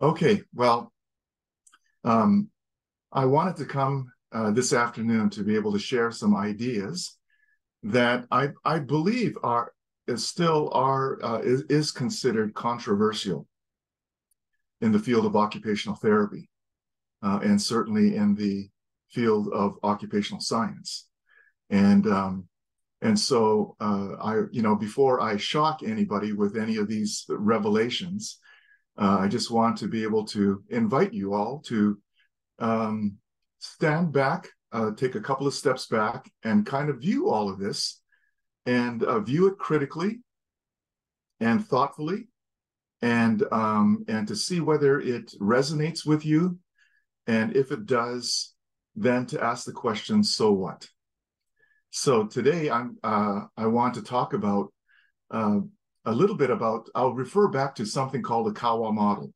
Okay, well, um, I wanted to come this afternoon to be able to share some ideas that I believe is considered controversial in the field of occupational therapy, and certainly in the field of occupational science. And before I shock anybody with any of these revelations, I just want to be able to invite you all to stand back, take a couple of steps back, and kind of view all of this and view it critically and thoughtfully, and to see whether it resonates with you, and if it does, then to ask the question, so what? So today I want to talk about uh, a little bit about. I'll refer back to something called the Kawa model.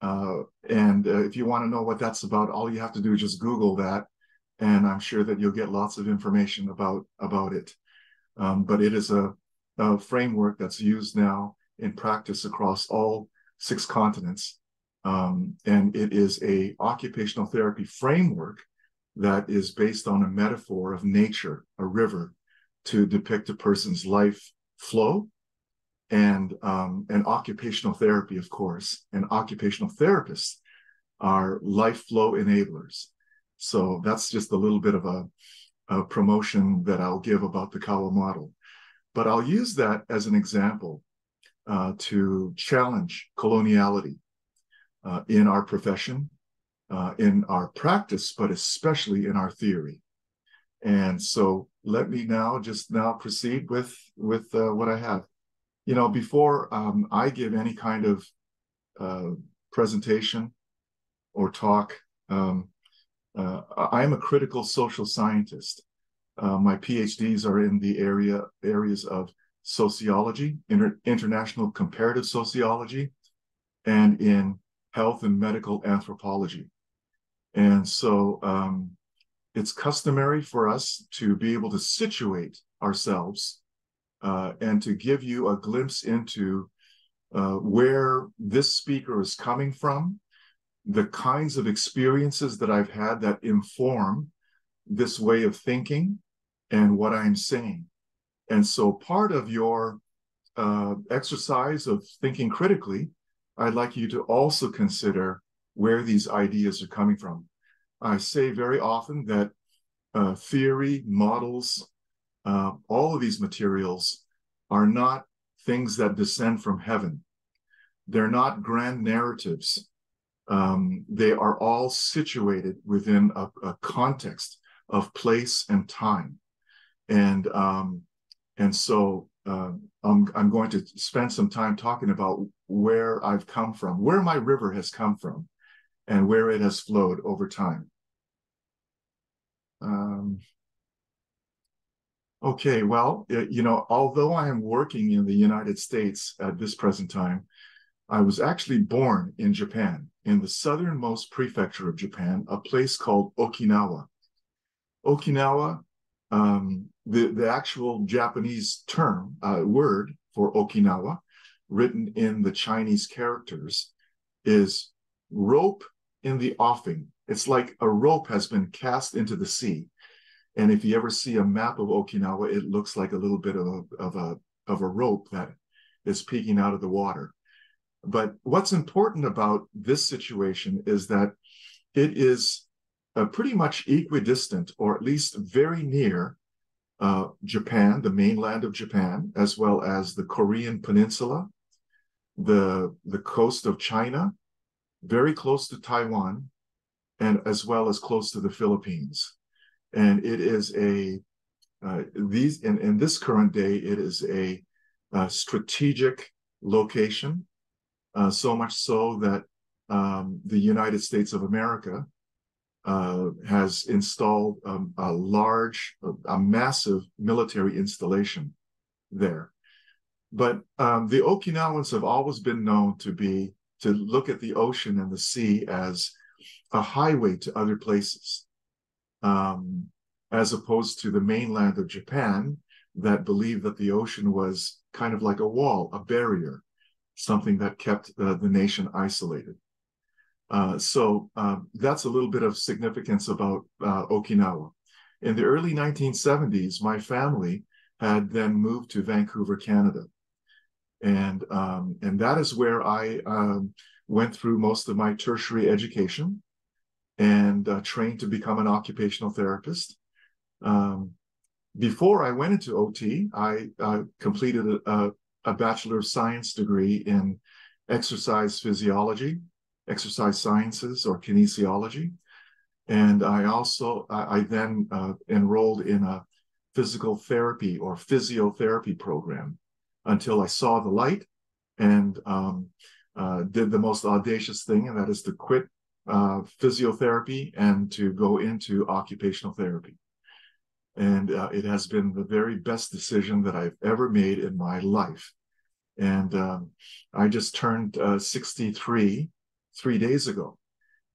And if you want to know what that's about, all you have to do is just Google that, and I'm sure that you'll get lots of information about it. But it is a framework that's used now in practice across all 6 continents, and it is a occupational therapy framework that is based on a metaphor of nature, a river, to depict a person's life flow and occupational therapy, of course, and occupational therapists are life flow enablers. So that's just a little bit of a promotion that I'll give about the Kawa model. But I'll use that as an example to challenge coloniality in our profession, in our practice, but especially in our theory. And so let me now proceed with what I have. Before I give any kind of presentation or talk, I am a critical social scientist. My PhDs are in the areas of sociology, international comparative sociology, and in health and medical anthropology. And so it's customary for us to be able to situate ourselves and to give you a glimpse into where this speaker is coming from, the kinds of experiences that I've had that inform this way of thinking and what I'm saying. And so part of your exercise of thinking critically, I'd like you to also consider where these ideas are coming from. I say very often that theory, models, all of these materials are not things that descend from heaven. They're not grand narratives. They are all situated within a context of place and time. And so I'm going to spend some time talking about where I've come from, where my river has come from, and where it has flowed over time. Okay, well, although I am working in the United States at this present time, I was actually born in Japan, in the southernmost prefecture of Japan, a place called Okinawa. Okinawa, the actual Japanese term, word for Okinawa, written in the Chinese characters, is rope in the offing. It's like a rope has been cast into the sea. And if you ever see a map of Okinawa, it looks like a little bit of a rope that is peeking out of the water. But what's important about this situation is that it is pretty much equidistant, or at least very near Japan, the mainland of Japan, as well as the Korean Peninsula, the coast of China, very close to Taiwan, and as well as close to the Philippines. And it is in this current day, it is a strategic location, so much so that the United States of America has installed a massive military installation there. But the Okinawans have always been known to look at the ocean and the sea as a highway to other places, as opposed to the mainland of Japan that believed that the ocean was kind of like a wall, a barrier, something that kept the nation isolated. That's a little bit of significance about Okinawa. In the early 1970s, my family had then moved to Vancouver, Canada. And that is where I went through most of my tertiary education and trained to become an occupational therapist. Um, Before I went into OT, I completed a Bachelor of Science degree in exercise physiology, exercise sciences, or kinesiology. And I then enrolled in a physical therapy or physiotherapy program until I saw the light and did the most audacious thing, and that is to quit physiotherapy and to go into occupational therapy. And it has been the very best decision that I've ever made in my life. And I just turned 63 3 days ago.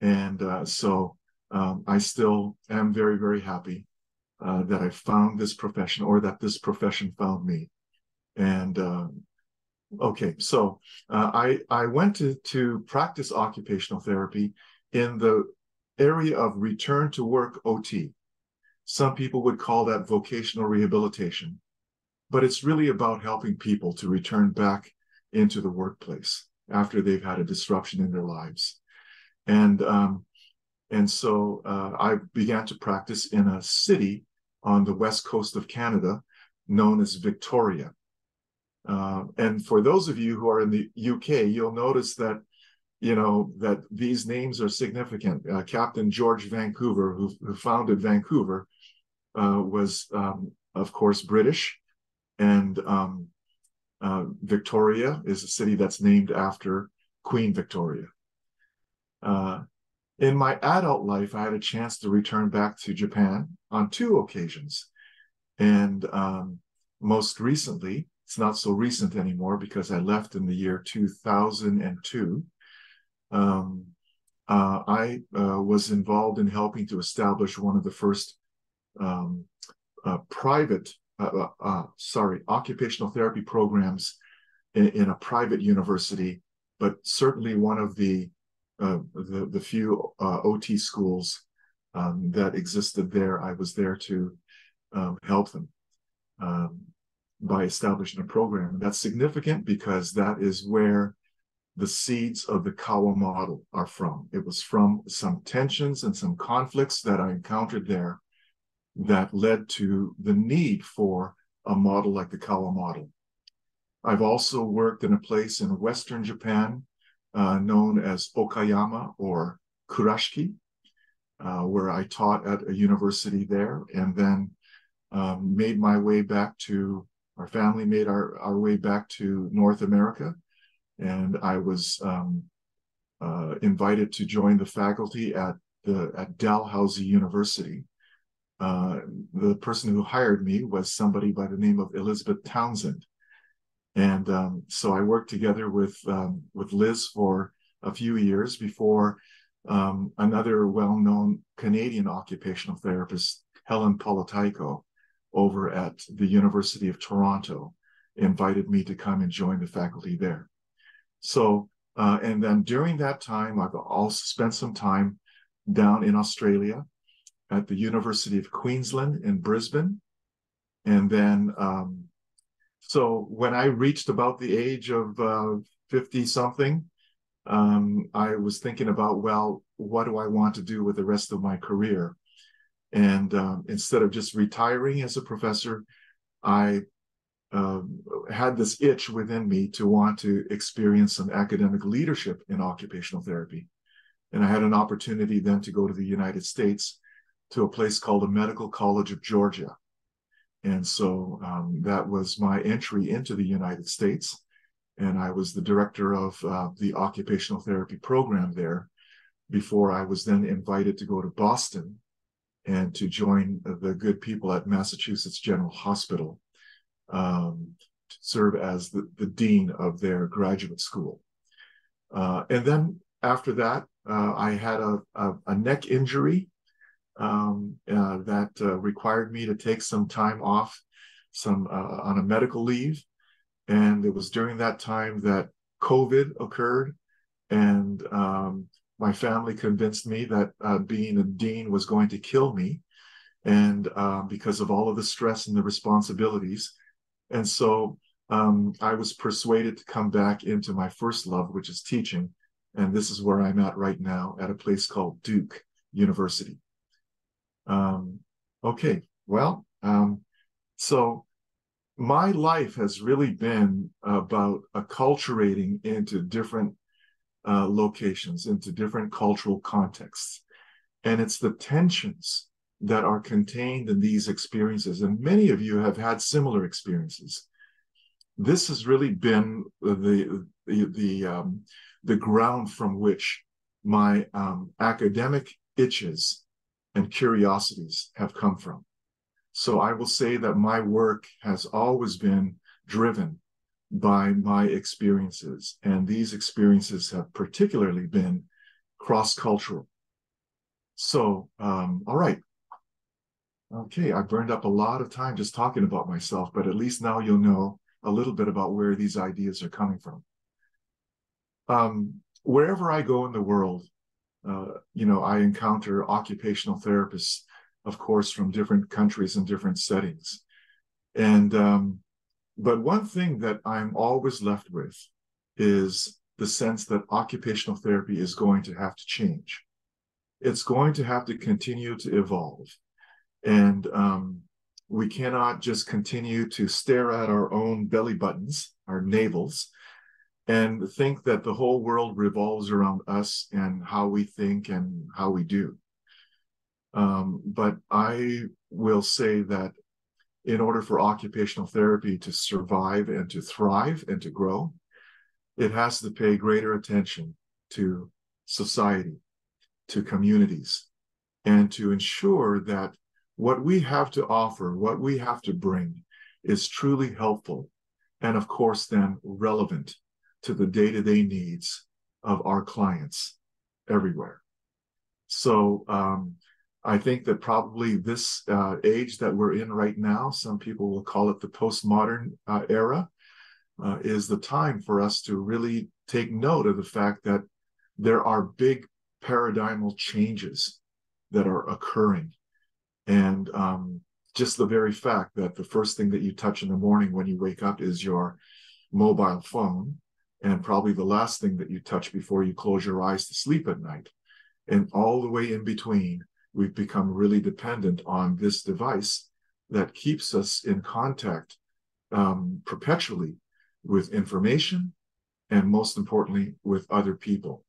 And I still am very, very happy that I found this profession, or that this profession found me. And okay, so I went to practice occupational therapy in the area of return to work OT. Some people would call that vocational rehabilitation, but it's really about helping people to return back into the workplace after they've had a disruption in their lives. And so I began to practice in a city on the west coast of Canada known as Victoria. And for those of you who are in the UK, you'll notice that that these names are significant. Captain George Vancouver, who founded Vancouver, was, of course, British. And Victoria is a city that's named after Queen Victoria. In my adult life, I had a chance to return back to Japan on 2 occasions. And most recently, it's not so recent anymore because I left in the year 2002. I was involved in helping to establish one of the first occupational therapy programs in a private university, but certainly one of the few OT schools that existed there. I was there to help them by establishing a program. And that's significant because that is where the seeds of the Kawa model are from. It was from some tensions and some conflicts that I encountered there that led to the need for a model like the Kawa model. I've also worked in a place in Western Japan known as Okayama or Kurashiki, where I taught at a university there, and then made my way back to, our family made our way back to North America. And I was invited to join the faculty at Dalhousie University. The person who hired me was somebody by the name of Elizabeth Townsend. And so I worked together with Liz for a few years before another well-known Canadian occupational therapist, Helen Politaiko, over at the University of Toronto, invited me to come and join the faculty there. So, and then during that time, I've also spent some time down in Australia at the University of Queensland in Brisbane. And then, so when I reached about the age of 50 something, I was thinking about, well, what do I want to do with the rest of my career? And instead of just retiring as a professor, I had this itch within me to want to experience some academic leadership in occupational therapy. And I had an opportunity then to go to the United States to a place called the Medical College of Georgia. And so that was my entry into the United States. And I was the director of the occupational therapy program there before I was then invited to go to Boston and to join the good people at Massachusetts General Hospital to serve as the dean of their graduate school. And then after that, I had a neck injury that required me to take some time off, on a medical leave. And it was during that time that COVID occurred. And My family convinced me that being a dean was going to kill me, and because of all of the stress and the responsibilities. And so I was persuaded to come back into my first love, which is teaching. And this is where I'm at right now at a place called Duke University. Okay, well, so my life has really been about acculturating into different locations, into different cultural contexts. And it's the tensions that are contained in these experiences. And many of you have had similar experiences. This has really been the ground from which my academic itches and curiosities have come from. So I will say that my work has always been driven by my experiences, and these experiences have particularly been cross-cultural. So, all right. Okay, I burned up a lot of time just talking about myself, but at least now you'll know a little bit about where these ideas are coming from. Wherever I go in the world, I encounter occupational therapists, of course, from different countries and different settings. And but one thing that I'm always left with is the sense that occupational therapy is going to have to change. It's going to have to continue to evolve. And we cannot just continue to stare at our own belly buttons, our navels, and think that the whole world revolves around us and how we think and how we do. But I will say that in order for occupational therapy to survive and to thrive and to grow, it has to pay greater attention to society, to communities, and to ensure that what we have to offer, what we have to bring, is truly helpful and, of course, then relevant to the day-to-day needs of our clients everywhere. So I think that probably this age that we're in right now, some people will call it the postmodern era, is the time for us to really take note of the fact that there are big paradigmal changes that are occurring. And just the very fact that the first thing that you touch in the morning when you wake up is your mobile phone, and probably the last thing that you touch before you close your eyes to sleep at night. And all the way in between, we've become really dependent on this device that keeps us in contact perpetually with information and, most importantly, with other people.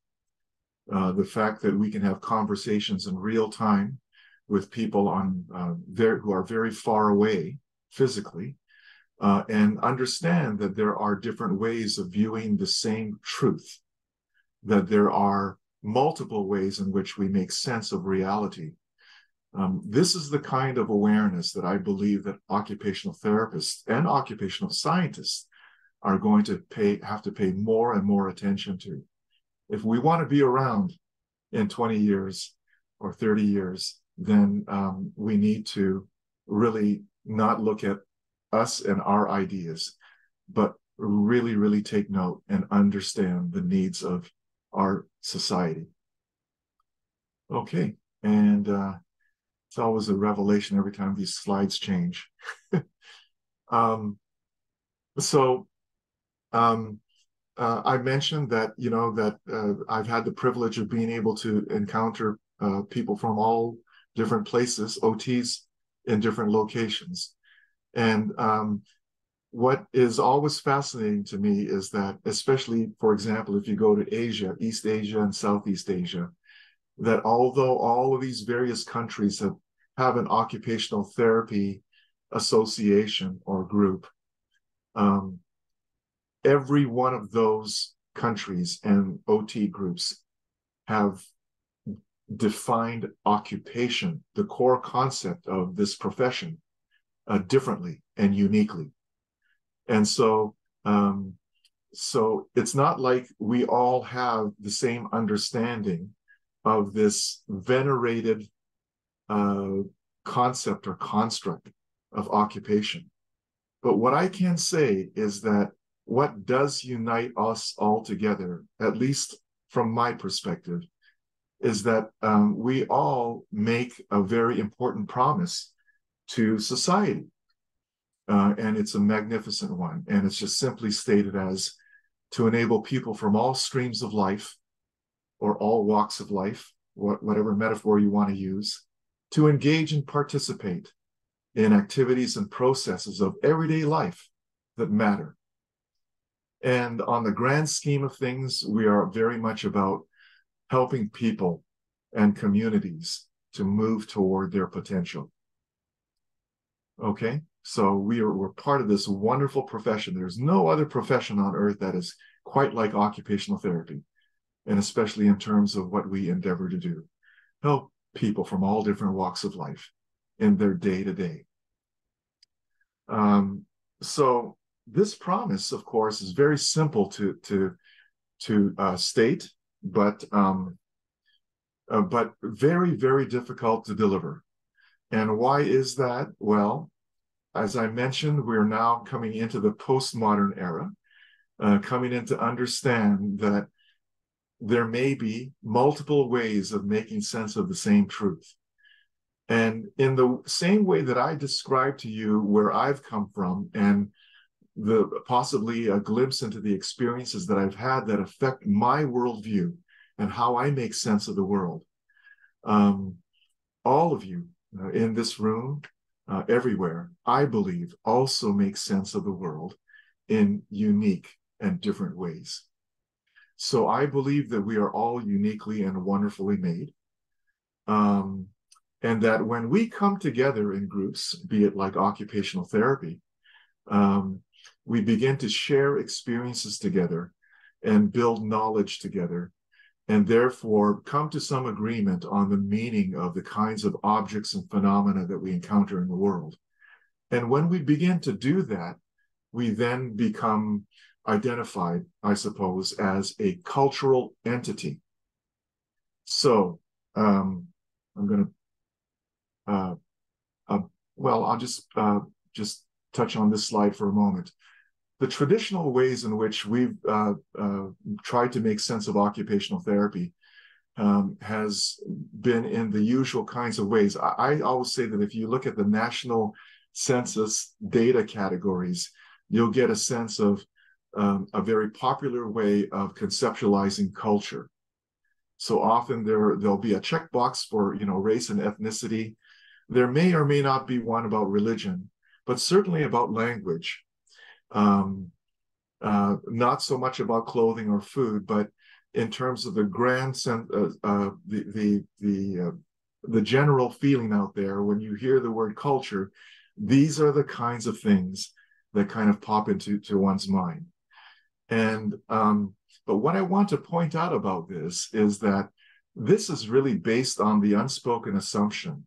The fact that we can have conversations in real time with people who are very far away physically, and understand that there are different ways of viewing the same truth, that there are multiple ways in which we make sense of reality. This is the kind of awareness that I believe that occupational therapists and occupational scientists are going to have to pay more and more attention to. If we want to be around in 20 years or 30 years, then we need to really not look at us and our ideas, but really, really take note and understand the needs of our society. Okay, and it's always a revelation every time these slides change. I mentioned that I've had the privilege of being able to encounter people from all different places, OTs in different locations. And what is always fascinating to me is that, especially, for example, if you go to Asia, East Asia and Southeast Asia, that although all of these various countries have an occupational therapy association or group, every one of those countries and OT groups have defined occupation, the core concept of this profession, differently and uniquely. And so it's not like we all have the same understanding of this venerated concept or construct of occupation. But what I can say is that what does unite us all together, at least from my perspective, is that we all make a very important promise to society. And it's a magnificent one. And it's just simply stated as to enable people from all streams of life or all walks of life, whatever metaphor you want to use, to engage and participate in activities and processes of everyday life that matter. And on the grand scheme of things, we are very much about helping people and communities to move toward their potential. Okay, so we're part of this wonderful profession. There's no other profession on earth that is quite like occupational therapy, and especially in terms of what we endeavor to do. Help people from all different walks of life in their day-to-day. So this promise, of course, is very simple to state, but very, very difficult to deliver. And why is that? Well, as I mentioned, we're now coming into the postmodern era, coming in to understand that there may be multiple ways of making sense of the same truth. And in the same way that I described to you where I've come from and possibly a glimpse into the experiences that I've had that affect my worldview and how I make sense of the world, all of you in this room, everywhere, I believe, also make sense of the world in unique and different ways. So I believe that we are all uniquely and wonderfully made. And that when we come together in groups, be it like occupational therapy, we begin to share experiences together and build knowledge together, and therefore come to some agreement on the meaning of the kinds of objects and phenomena that we encounter in the world. And when we begin to do that, we then become identified, I suppose, as a cultural entity. So I'm going to, well, I'll just touch on this slide for a moment. The traditional ways in which we've tried to make sense of occupational therapy has been in the usual kinds of ways. I always say that if you look at the national census data categories, you'll get a sense of a very popular way of conceptualizing culture. So often there'll be a checkbox for race and ethnicity. There may or may not be one about religion, but certainly about language. Not so much about clothing or food, but in terms of the grand sense, the general feeling out there when you hear the word culture, these are the kinds of things that kind of pop into one's mind. And but what I want to point out about this is that this is really based on the unspoken assumption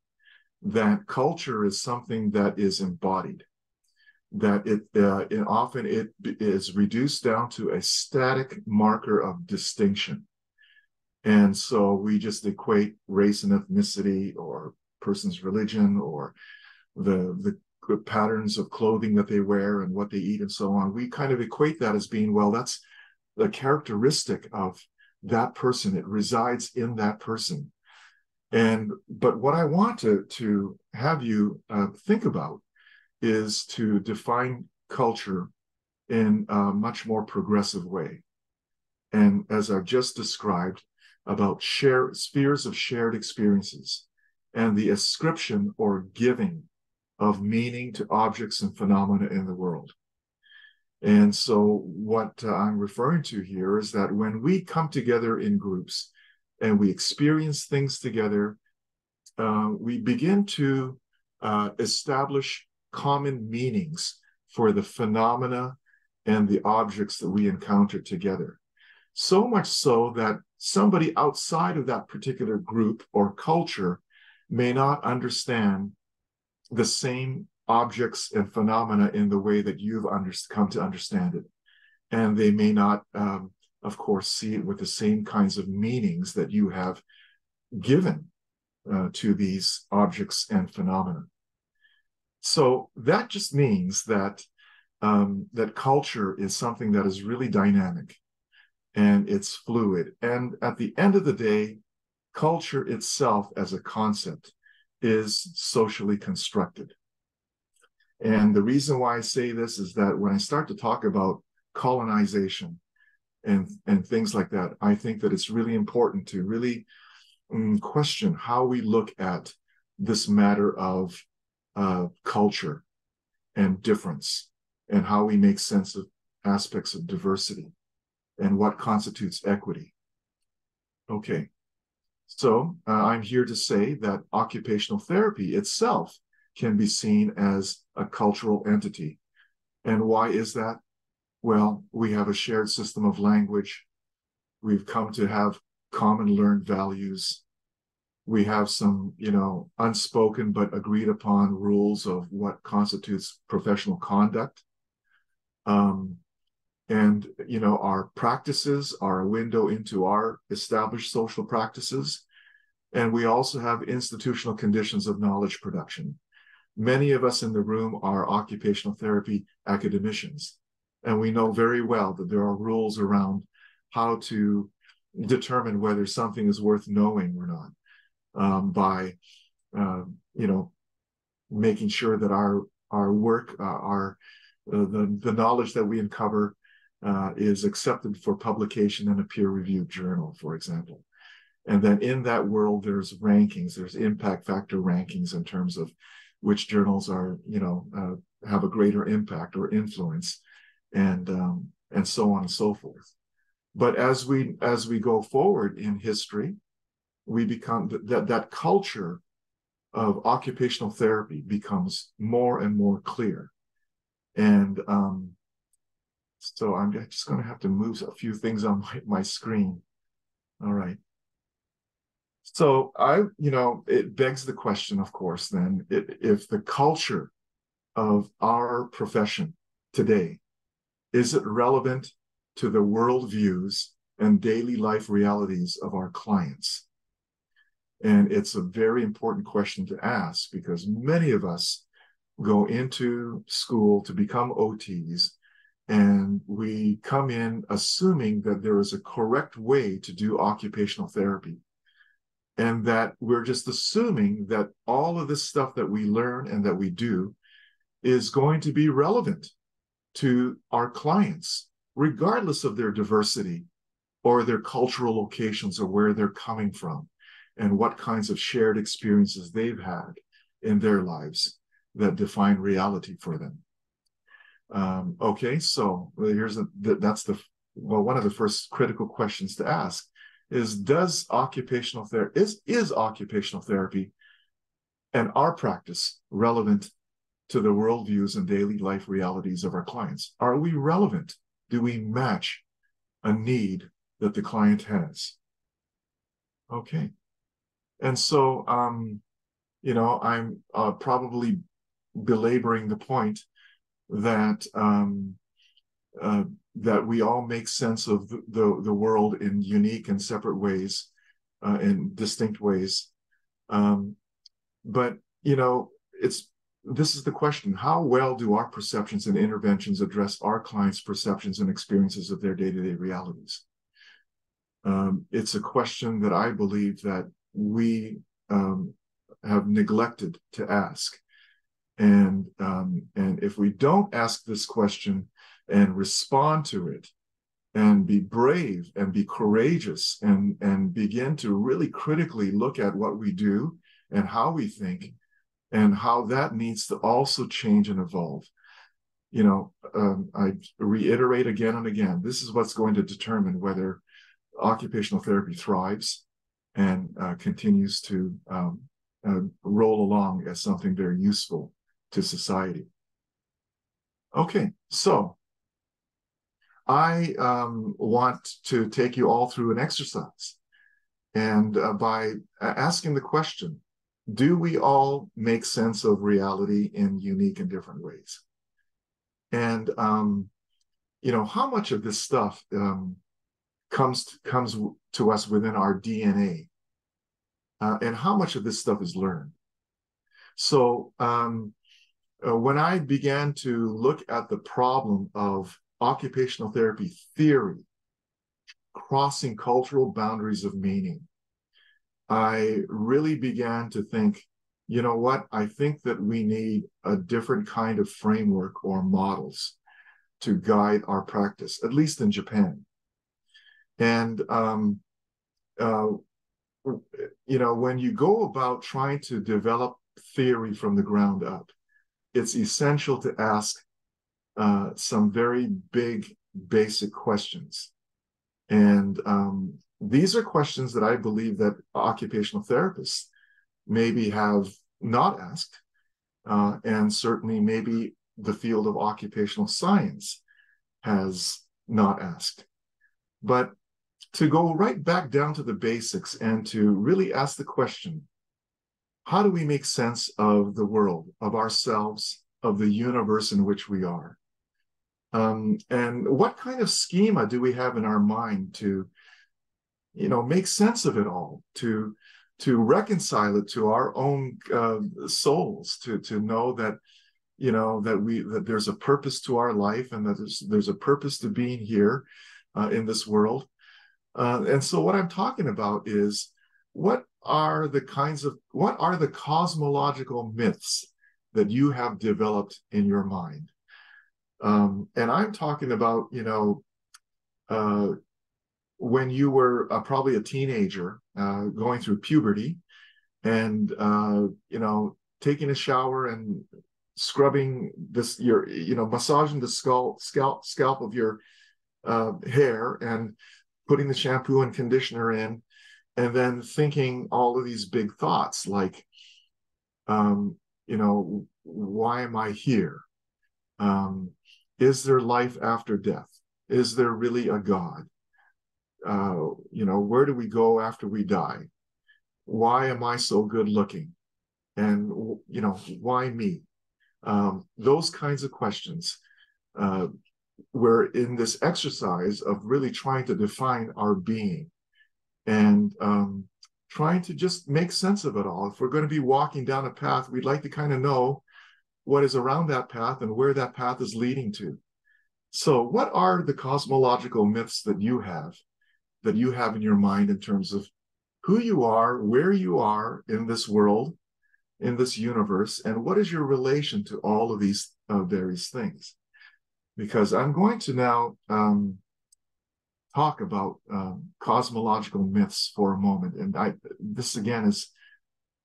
that culture is something that is embodied, that it often is reduced down to a static marker of distinction. And so we just equate race and ethnicity or person's religion or the patterns of clothing that they wear and what they eat and so on. We kind of equate that as being, well, that's the characteristic of that person. It resides in that person. But what I want to have you think about is to define culture in a much more progressive way. And as I've just described, about spheres of shared experiences and the ascription or giving of meaning to objects and phenomena in the world. And so what I'm referring to here is that when we come together in groups and we experience things together, we begin to establish common meanings for the phenomena and the objects that we encounter together. So much so that somebody outside of that particular group or culture may not understand the same objects and phenomena in the way that you've come to understand it. And they may not, of course, see it with the same kinds of meanings that you have given to these objects and phenomena. So that just means that that culture is something that is really dynamic and it's fluid. And at the end of the day, culture itself as a concept is socially constructed. And the reason why I say this is that when I start to talk about colonization and things like that, I think that it's really important to really question how we look at this matter of culture and difference, and how we make sense of aspects of diversity and what constitutes equity. Okay, so I'm here to say that occupational therapy itself can be seen as a cultural entity. And why is that? Well, we have a shared system of language. We've come to have common learned values. We have some, unspoken but agreed upon rules of what constitutes professional conduct. And, our practices are a window into our established social practices. And we also have institutional conditions of knowledge production. Many of us in the room are occupational therapy academicians, and we know very well that there are rules around how to determine whether something is worth knowing or not, by making sure that our work, the knowledge that we uncover is accepted for publication in a peer-reviewed journal, for example. And then in that world, there's rankings, there's impact factor rankings in terms of which journals are, have a greater impact or influence, and so on and so forth. But as we go forward in history, we become that culture of occupational therapy becomes more and more clear. And so I'm just going to have to move a few things on my screen. All right. So it begs the question, of course, then, if the culture of our profession today, is it relevant to the worldviews and daily life realities of our clients? And it's a very important question to ask, because many of us go into school to become OTs, and we come in assuming that there is a correct way to do occupational therapy. And that we're just assuming that all of this stuff that we learn and that we do is going to be relevant to our clients, regardless of their diversity or their cultural locations or where they're coming from and what kinds of shared experiences they've had in their lives that define reality for them. Okay, so that's one of the first critical questions to ask. Is occupational therapy and our practice relevant to the worldviews and daily life realities of our clients? Are we relevant? Do we match a need that the client has? Okay. And so, I'm probably belaboring the point that that we all make sense of the world in unique and separate ways, in distinct ways. But, this is the question: how well do our perceptions and interventions address our clients' perceptions and experiences of their day-to-day realities? It's a question that I believe that we have neglected to ask. And if we don't ask this question and respond to it and be brave and be courageous and begin to really critically look at what we do and how we think and how that needs to also change and evolve. I reiterate again and again, this is what's going to determine whether occupational therapy thrives and continues to roll along as something very useful to society. Okay, so I want to take you all through an exercise, and by asking the question, do we all make sense of reality in unique and different ways? And how much of this stuff comes to us within our DNA, and how much of this stuff is learned? So when I began to look at the problem of occupational therapy theory crossing cultural boundaries of meaning, I really began to think, you know what? I think that we need a different kind of framework or models to guide our practice, at least in Japan. And, uh, when you go about trying to develop theory from the ground up, it's essential to ask some very big, basic questions. And these are questions that I believe that occupational therapists maybe have not asked, and certainly maybe the field of occupational science has not asked. But to go right back down to the basics and to really ask the question, how do we make sense of the world, of ourselves, of the universe in which we are? And what kind of schema do we have in our mind to, make sense of it all, to reconcile it to our own souls, to know that, that there's a purpose to our life, and that there's a purpose to being here in this world. And so what I'm talking about is, what are the cosmological myths that you have developed in your mind? And I'm talking about, when you were probably a teenager, going through puberty, and, taking a shower and scrubbing massaging the scalp of your hair, and putting the shampoo and conditioner in, and then thinking all of these big thoughts like, why am I here? Is there life after death? Is there really a God? Where do we go after we die? Why am I so good looking? And, why me? Those kinds of questions. We're in this exercise of really trying to define our being, and trying to just make sense of it all. If we're going to be walking down a path, we'd like to kind of know what is around that path and where that path is leading to. So what are the cosmological myths that you have in your mind in terms of who you are, where you are in this world, in this universe, and what is your relation to all of these various things? Because I'm going to now talk about cosmological myths for a moment. And this again is,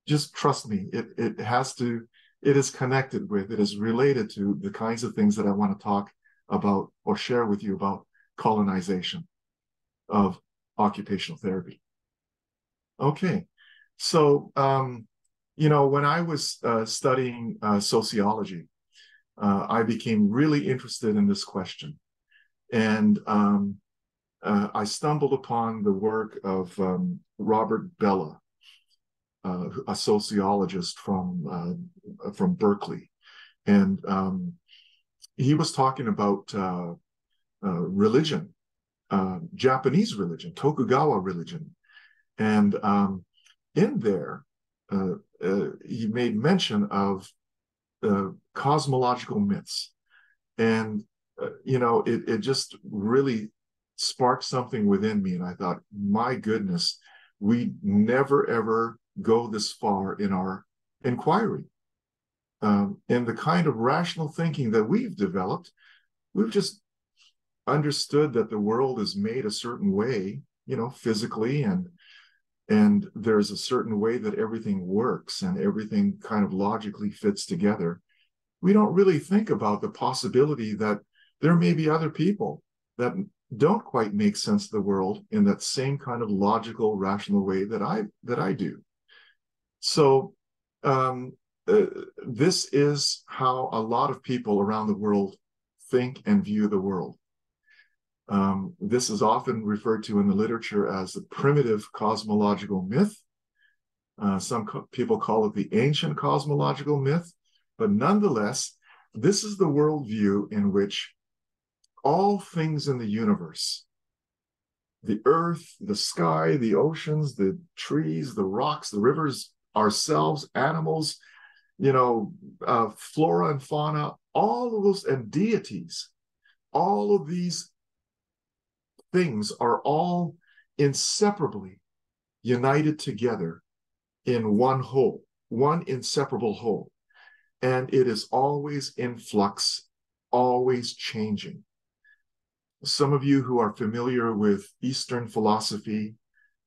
just trust me, it is connected with, it is related to the kinds of things that I want to talk about or share with you about colonization of occupational therapy. Okay, so, when I was studying sociology, I became really interested in this question. And I stumbled upon the work of Robert Bellah, a sociologist from Berkeley. And he was talking about religion, Japanese religion, Tokugawa religion. And in there, he made mention of cosmological myths. And, it just really sparked something within me. And I thought, my goodness, we never, ever go this far in our inquiry. In the kind of rational thinking that we've developed, we've just understood that the world is made a certain way, physically, and there's a certain way that everything works and everything kind of logically fits together. We don't really think about the possibility that there may be other people that don't quite make sense of the world in that same kind of logical, rational way that I do. So this is how a lot of people around the world think and view the world. This is often referred to in the literature as the primitive cosmological myth. Some people call it the ancient cosmological myth, but nonetheless, this is the worldview in which all things in the universe, the earth, the sky, the oceans, the trees, the rocks, the rivers, ourselves, animals, flora and fauna, all of those, and deities, all of these things are all inseparably united together in one whole, one inseparable whole. And it is always in flux, always changing. Some of you who are familiar with Eastern philosophy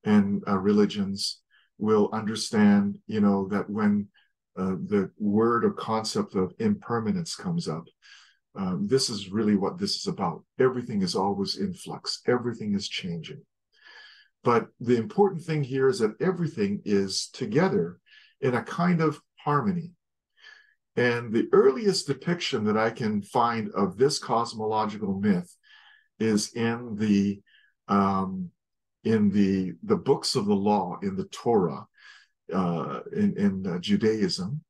and religions will understand, that when the word or concept of impermanence comes up, this is really what this is about. Everything is always in flux. Everything is changing. But the important thing here is that everything is together in a kind of harmony. And the earliest depiction that I can find of this cosmological myth is in the books of the law, in the Torah, in Judaism,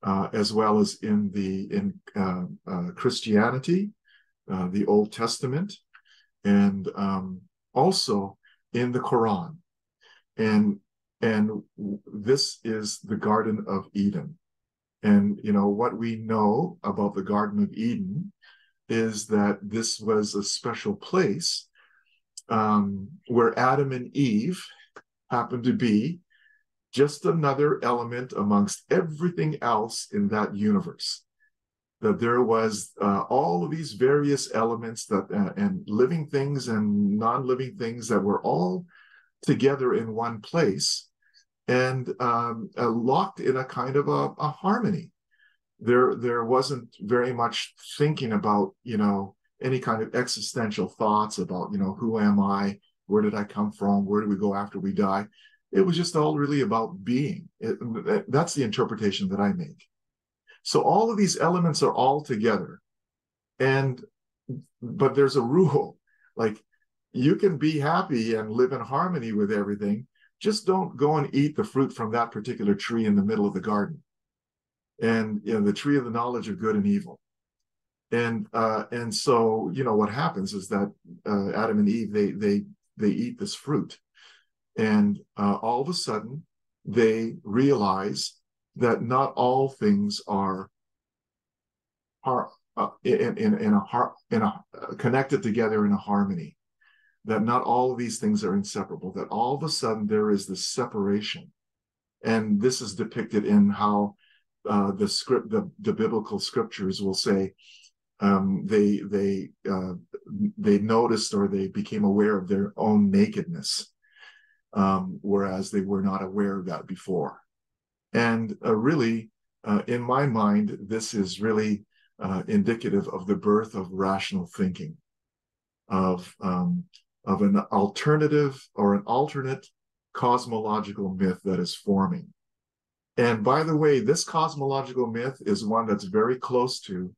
as well as in Christianity, the Old Testament, and also in the Quran. And this is the Garden of Eden. And what we know about the Garden of Eden is that this was a special place where Adam and Eve happened to be just another element amongst everything else in that universe. That there was all of these various elements that and living things and non-living things that were all together in one place and locked in a kind of a harmony. There wasn't very much thinking about, any kind of existential thoughts about, who am I? Where did I come from? Where do we go after we die? It was just all really about being. That's the interpretation that I make. So all of these elements are all together. But there's a rule, like you can be happy and live in harmony with everything. Just don't go and eat the fruit from that particular tree in the middle of the garden. And the tree of the knowledge of good and evil. And so, what happens is that Adam and Eve, they eat this fruit. And all of a sudden, they realize that not all things are connected together in a harmony. That not all of these things are inseparable. That all of a sudden there is this separation, and this is depicted in how the biblical scriptures will say they noticed or they became aware of their own nakedness. Whereas they were not aware of that before. And really, in my mind, this is really indicative of the birth of rational thinking, of an alternative or an alternate cosmological myth that is forming. And by the way, this cosmological myth is one that's very close to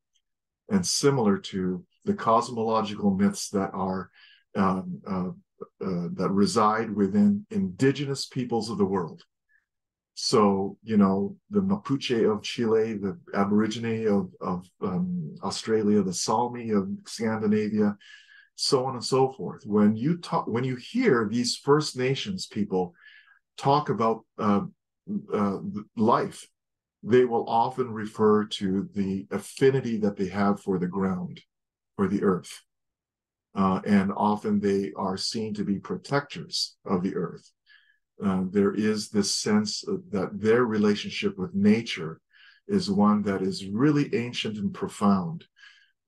and similar to the cosmological myths that are that reside within indigenous peoples of the world. So, the Mapuche of Chile, the Aborigine of Australia, the Salmi of Scandinavia, so on and so forth. When you hear these First Nations people talk about life, they will often refer to the affinity that they have for the ground, for the earth. And often they are seen to be protectors of the earth. There is this sense that their relationship with nature is one that is really ancient and profound,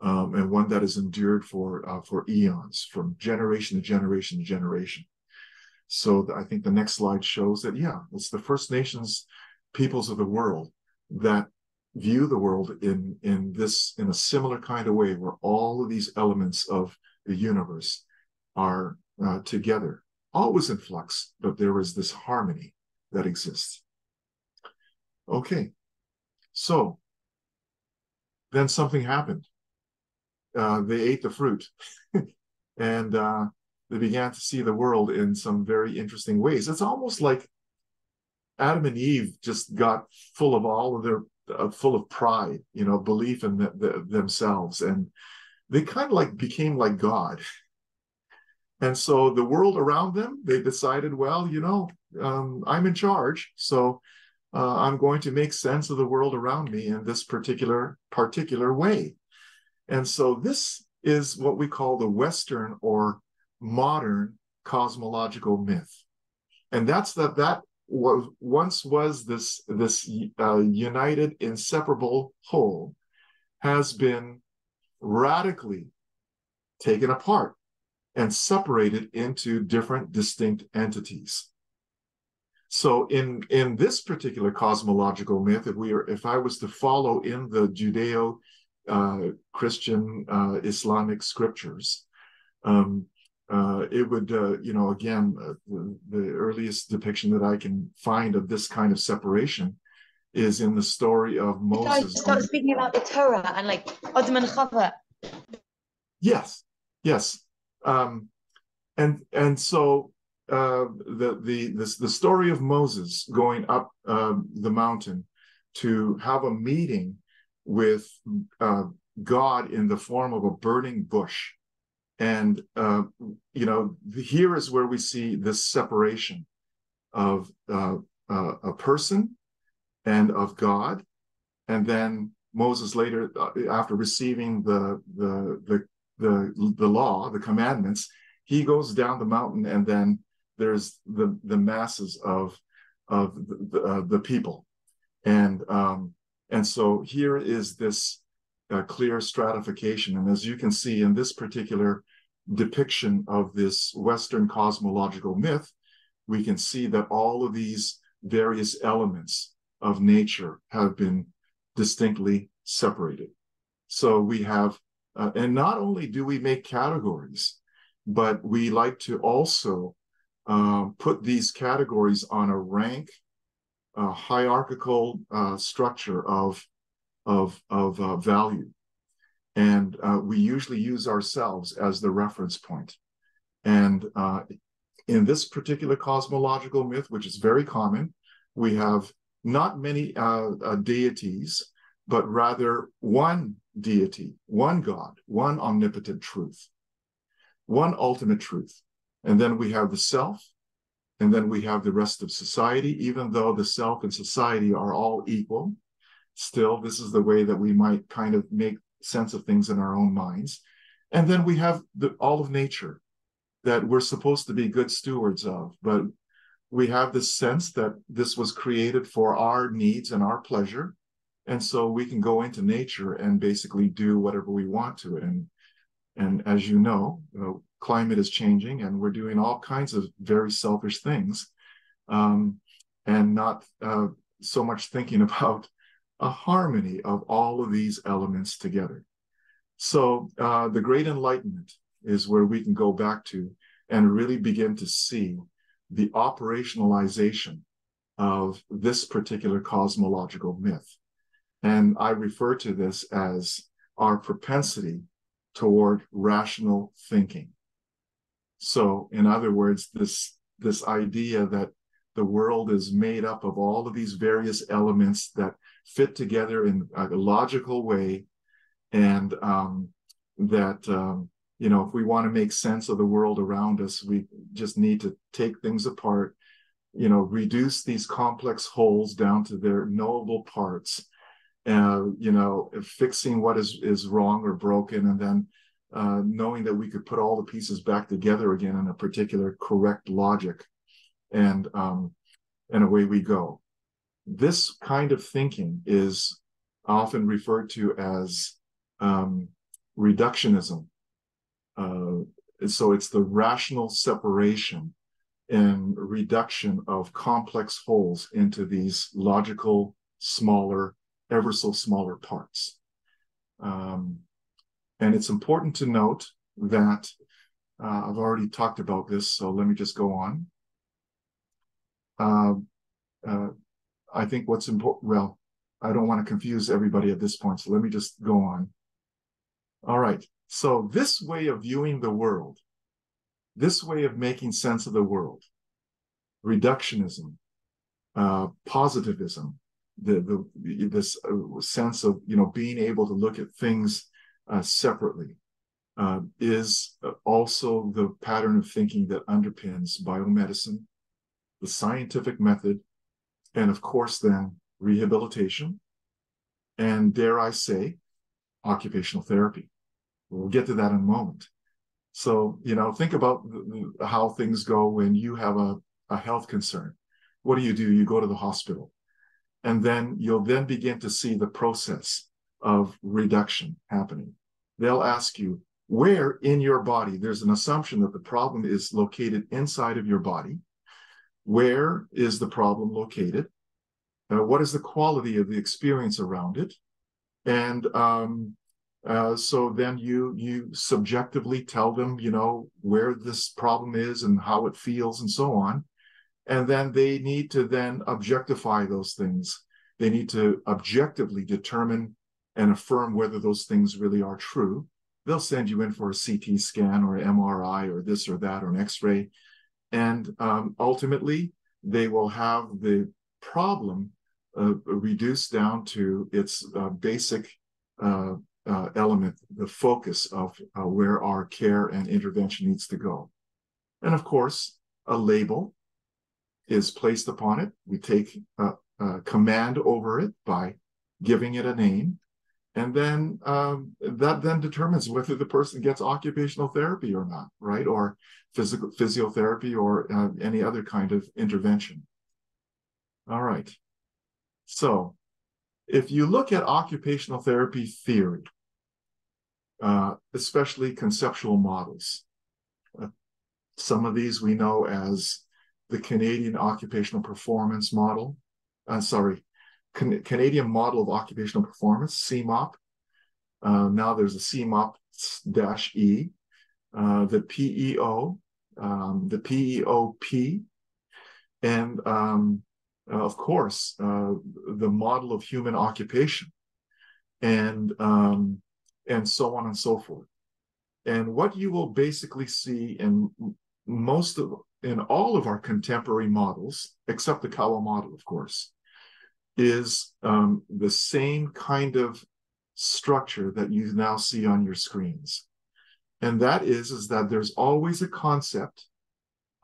and one that has endured for eons, from generation to generation to generation. So I think the next slide shows that, it's the First Nations peoples of the world that view the world in a similar kind of way, where all of these elements of the universe are together, always in flux, but there is this harmony that exists. Okay, so then something happened. They ate the fruit, and they began to see the world in some very interesting ways. It's almost like Adam and Eve just got full of all of their full of pride, belief in themselves, and they kind of like became like God. And so the world around them, they decided, well, I'm in charge, so I'm going to make sense of the world around me in this particular way. And so this is what we call the Western or modern cosmological myth. And that's that was once was this united, inseparable whole has been radically taken apart and separated into different distinct entities. So in this particular cosmological myth, if I was to follow in the Judeo Christian Islamic scriptures, it would, again, the earliest depiction that I can find of this kind of separation is in the story of Moses. Start speaking about the Torah and like Adam and Chava. Yes, yes, and so the story of Moses going up the mountain to have a meeting with God in the form of a burning bush. And, here is where we see this separation of a person and of God. And then Moses later, after receiving the law, the commandments, he goes down the mountain, and then there's the masses of the people. And so here is this clear stratification. And as you can see in this particular depiction of this Western cosmological myth, we can see that all of these various elements of nature have been distinctly separated. So we have, and not only do we make categories, but we like to also put these categories on a rank, hierarchical structure of value. And we usually use ourselves as the reference point. And in this particular cosmological myth, which is very common, we have not many deities, but rather one deity, one God, one omnipotent truth, one ultimate truth. And then we have the self, and then we have the rest of society. Even though the self and society are all equal, still, this is the way that we might kind of make sense of things in our own minds. And then we have all of nature that we're supposed to be good stewards of, but we have this sense that this was created for our needs and our pleasure. And so we can go into nature and basically do whatever we want to it. And as you know, climate is changing, and we're doing all kinds of very selfish things, and not so much thinking about a harmony of all of these elements together. So the Great Enlightenment is where we can go back to and really begin to see the operationalization of this particular cosmological myth. And I refer to this as our propensity toward rational thinking. So, in other words, this idea that the world is made up of all of these various elements that fit together in a logical way, and that if we want to make sense of the world around us, we just need to take things apart, reduce these complex wholes down to their knowable parts, fixing what is wrong or broken, and then knowing that we could put all the pieces back together again in a particular correct logic, and away we go. This kind of thinking is often referred to as reductionism. So it's the rational separation and reduction of complex wholes into these logical, smaller, ever so smaller parts. And it's important to note that I've already talked about this, so let me just go on. I think what's important, well, I don't want to confuse everybody at this point, so let me just go on. All right, so this way of viewing the world, this way of making sense of the world, reductionism, positivism, this sense of being able to look at things separately, is also the pattern of thinking that underpins biomedicine, the scientific method, and of course then rehabilitation, and dare I say, occupational therapy. We'll get to that in a moment. So, think about how things go when you have a health concern, what do? You go to the hospital. And then you'll then begin to see the process of reduction happening. They'll ask you, where in your body? There's an assumption that the problem is located inside of your body. Where is the problem located? What is the quality of the experience around it? And so then you subjectively tell them, where this problem is and how it feels and so on. And then they need to then objectify those things. They need to objectively determine and affirm whether those things really are true. They'll send you in for a CT scan or an MRI or this or that or an X-ray. And ultimately, they will have the problem reduced down to its basic element, the focus of where our care and intervention needs to go. And of course, a label is placed upon it. We take command over it by giving it a name. And then that then determines whether the person gets occupational therapy or not, right? Or physiotherapy or any other kind of intervention. All right. So if you look at occupational therapy theory, especially conceptual models, some of these we know as the Canadian Occupational Performance Model, Canadian Model of Occupational Performance, CMOP. Now there's a CMOP-E, the PEO, the PEOP, and of course, the model of human occupation, and so on and so forth. And what you will basically see in all of our contemporary models, except the Kawa model, of course, is the same kind of structure that you now see on your screens. And that is that there's always a concept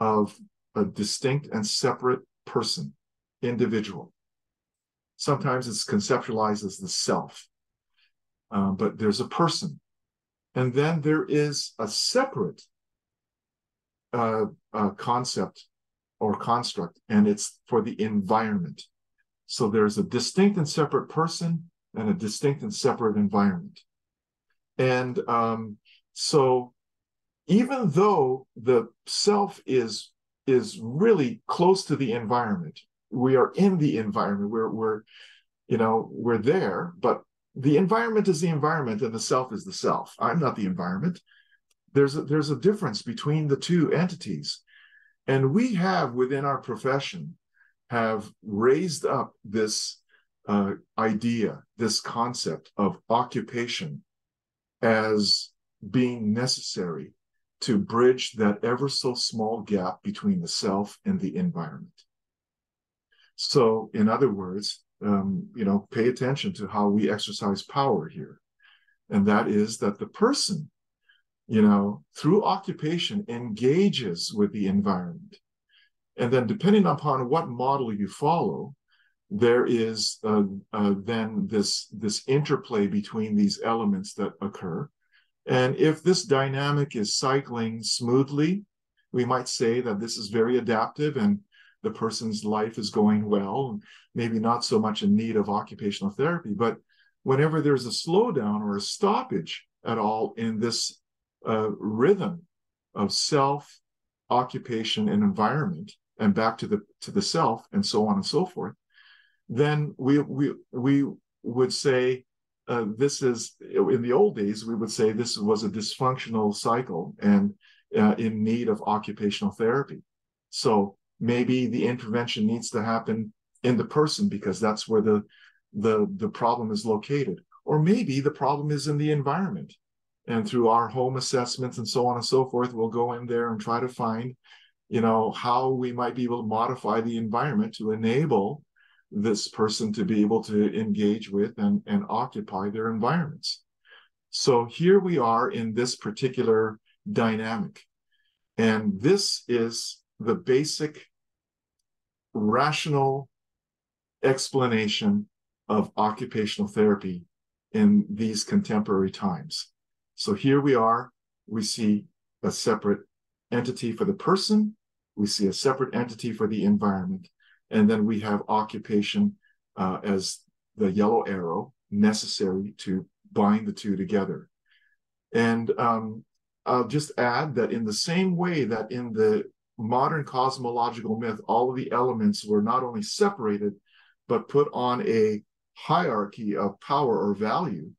of a distinct and separate person, individual. Sometimes it's conceptualized as the self, but there's a person. And then there is a separate concept or construct, and it's for the environment. So there's a distinct and separate person and a distinct and separate environment. And so even though the self is really close to the environment, we are in the environment, we're there, but the environment is the environment and the self is the self. I'm not the environment. There's a difference between the two entities. And we have within our profession have raised up this idea, this concept of occupation as being necessary to bridge that ever so small gap between the self and the environment. So in other words, pay attention to how we exercise power here. And that is that the person, through occupation engages with the environment. And then depending upon what model you follow, there is then this interplay between these elements that occur. And if this dynamic is cycling smoothly, we might say that this is very adaptive and the person's life is going well, maybe not so much in need of occupational therapy. But whenever there's a slowdown or a stoppage at all in this rhythm of self, occupation, and environment, and back to the self, and so on and so forth, then we would say this is, in the old days, we would say this was a dysfunctional cycle and in need of occupational therapy. So maybe the intervention needs to happen in the person because that's where the problem is located. Or maybe the problem is in the environment. And through our home assessments and so on and so forth, we'll go in there and try to find, how we might be able to modify the environment to enable this person to be able to engage with and occupy their environments. So here we are in this particular dynamic. And this is the basic rational explanation of occupational therapy in these contemporary times. So here we are, we see a separate entity for the person we see a separate entity for the environment, and then we have occupation as the yellow arrow necessary to bind the two together. And I'll just add that in the same way that in the modern cosmological myth, all of the elements were not only separated, but put on a hierarchy of power or value,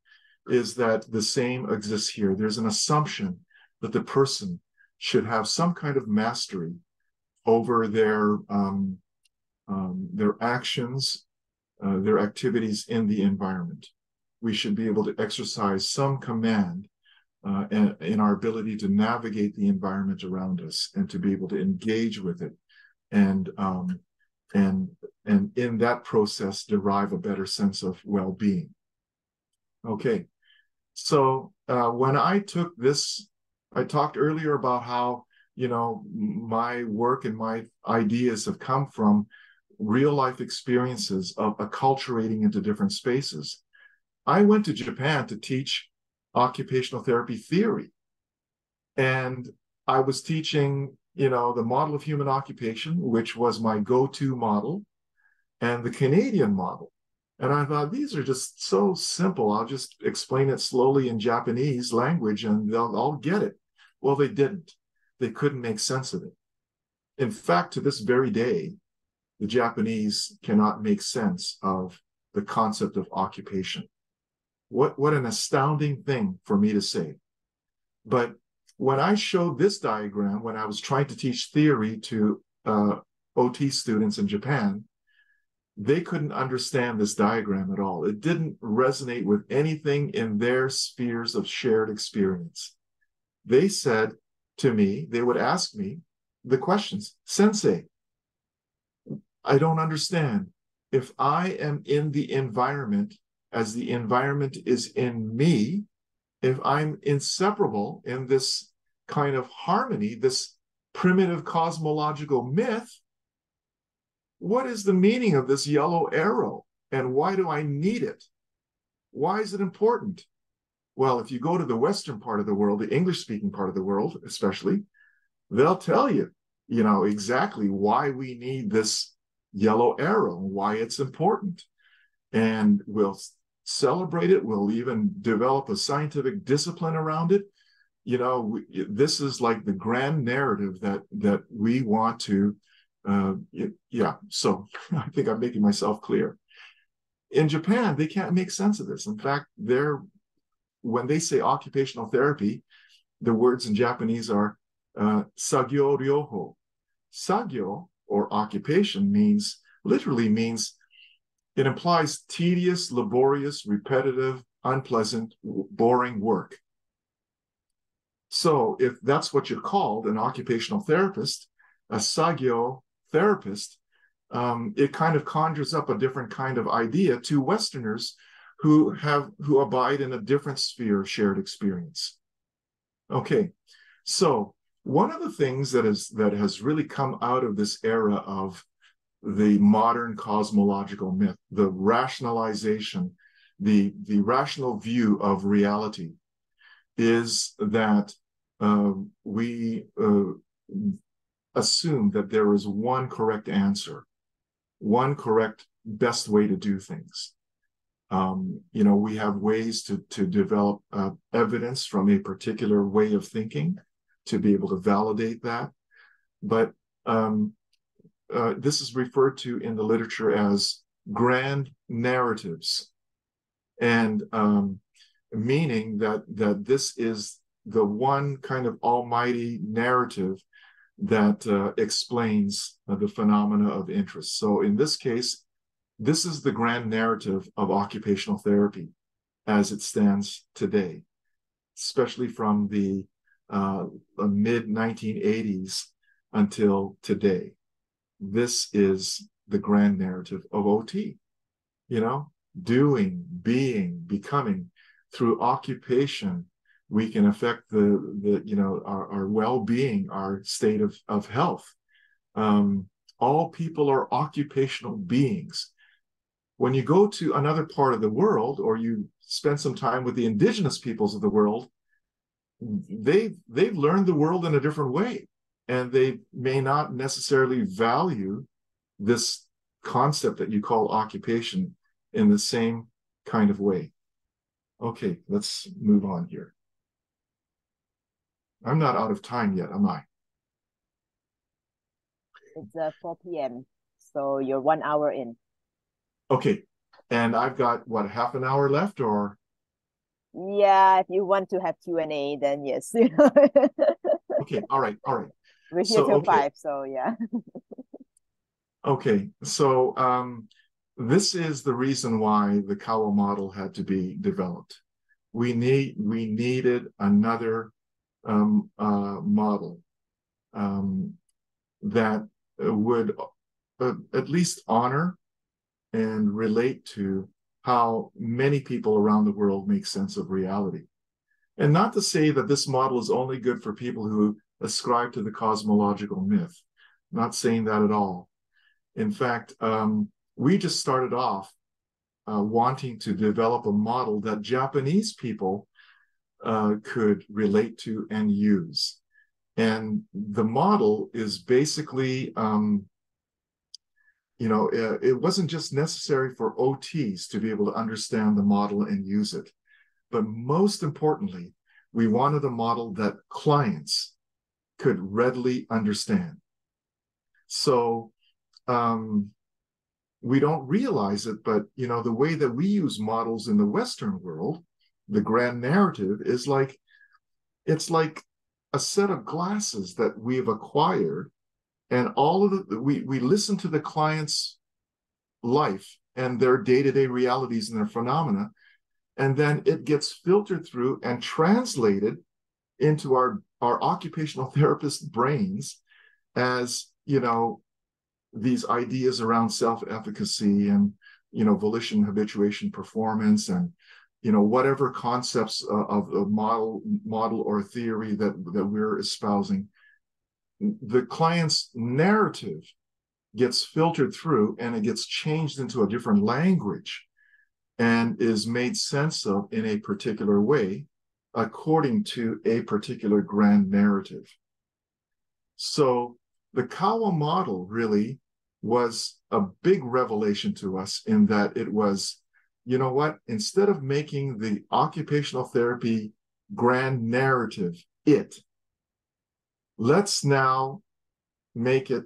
is that the same exists here. There's an assumption that the person should have some kind of mastery over their actions, their activities in the environment. We should be able to exercise some command in our ability to navigate the environment around us and to be able to engage with it, and in that process derive a better sense of well-being. Okay, so when I took this, I talked earlier about how, you know, my work and my ideas have come from real life experiences of acculturating into different spaces. I went to Japan to teach occupational therapy theory. And I was teaching, you know, the model of human occupation, which was my go-to model, and the Canadian model. And I thought, these are just so simple. I'll just explain it slowly in Japanese language and they'll all get it. Well, they didn't. They couldn't make sense of it. In fact, to this very day, the Japanese cannot make sense of the concept of occupation. What an astounding thing for me to say. But when I showed this diagram, when I was trying to teach theory to OT students in Japan, they couldn't understand this diagram at all. It didn't resonate with anything in their spheres of shared experience. They said to me, they would ask me the questions, Sensei, I don't understand. If I am in the environment as the environment is in me, if I'm inseparable in this kind of harmony, this primitive cosmological myth, what is the meaning of this yellow arrow? And why do I need it? Why is it important? Well, if you go to the Western part of the world, the English-speaking part of the world especially, they'll tell you, you know, exactly why we need this yellow arrow, why it's important. And we'll celebrate it. We'll even develop a scientific discipline around it. You know, this is like the grand narrative that we want to, yeah. So I think I'm making myself clear. In Japan, they can't make sense of this. In fact, when they say occupational therapy, the words in Japanese are sagyo ryoho. Sagyo, or occupation, literally means it implies tedious, laborious, repetitive, unpleasant, boring work. So if that's what you're called, an occupational therapist, a sagyo therapist, it kind of conjures up a different kind of idea to Westerners who abide in a different sphere of shared experience. Okay, so one of the things that has really come out of this era of the modern cosmological myth, the rationalization, the rational view of reality, is that we assume that there is one correct answer, one correct best way to do things. You know, we have ways to develop evidence from a particular way of thinking to be able to validate that. But this is referred to in the literature as grand narratives, and meaning that this is the one kind of almighty narrative that explains the phenomena of interest. So in this case, this is the grand narrative of occupational therapy as it stands today, especially from the mid-1980s until today. This is the grand narrative of OT, you know, doing, being, becoming. Through occupation, we can affect the you know, our well-being, our state of health. All people are occupational beings. When you go to another part of the world, or you spend some time with the indigenous peoples of the world, they've learned the world in a different way. and they may not necessarily value this concept that you call occupation in the same kind of way. Okay, let's move on here. I'm not out of time yet, am I? It's 4 p.m. So you're 1 hour in. Okay, and I've got what, half an hour left, or? Yeah, if you want to have Q&A, then yes. Okay, all right. We're here So, till okay. 5, so yeah. Okay, so this is the reason why the Kawa model had to be developed. We needed another model that would at least honor and relate to how many people around the world make sense of reality. And not to say that this model is only good for people who ascribe to the cosmological myth. I'm not saying that at all. In fact, we just started off wanting to develop a model that Japanese people could relate to and use. And the model is basically, it wasn't just necessary for OTs to be able to understand the model and use it. But most importantly, we wanted a model that clients could readily understand. So we don't realize it, but the way that we use models in the Western world, the grand narrative is like, it's like a set of glasses that we've acquired, and all of we listen to the client's life and their day-to-day realities and their phenomena, and then it gets filtered through and translated into our occupational therapist brains as these ideas around self-efficacy and volition, habituation, performance, and whatever concepts of a model or theory that we're espousing. The client's narrative gets filtered through, and it gets changed into a different language and is made sense of in a particular way according to a particular grand narrative. So the Kawa model really was a big revelation to us, in that it was, instead of making the occupational therapy grand narrative let's now make it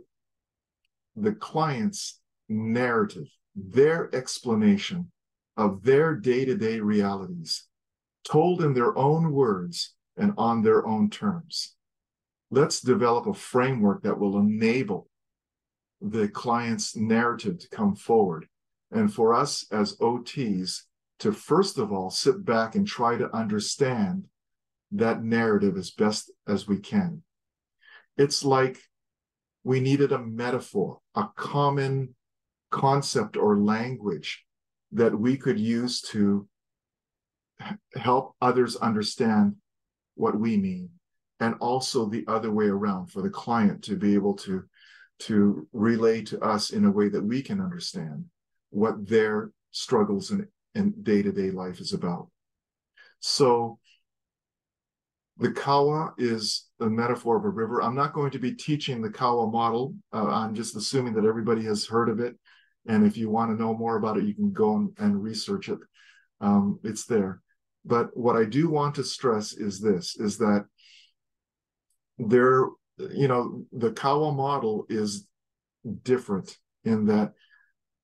the client's narrative, their explanation of their day-to-day realities, told in their own words and on their own terms. Let's develop a framework that will enable the client's narrative to come forward, and for us as OTs to first of all sit back and try to understand that narrative as best as we can. It's like we needed a metaphor, a common concept or language that we could use to help others understand what we mean, and also the other way around, for the client to be able to relay to us in a way that we can understand what their struggles in day-to-day life is about. So the Kawa is a metaphor of a river. I'm not going to be teaching the Kawa model. I'm just assuming that everybody has heard of it. And if you want to know more about it, you can go and research it. It's there. But what I do want to stress is this, is that the Kawa model is different in that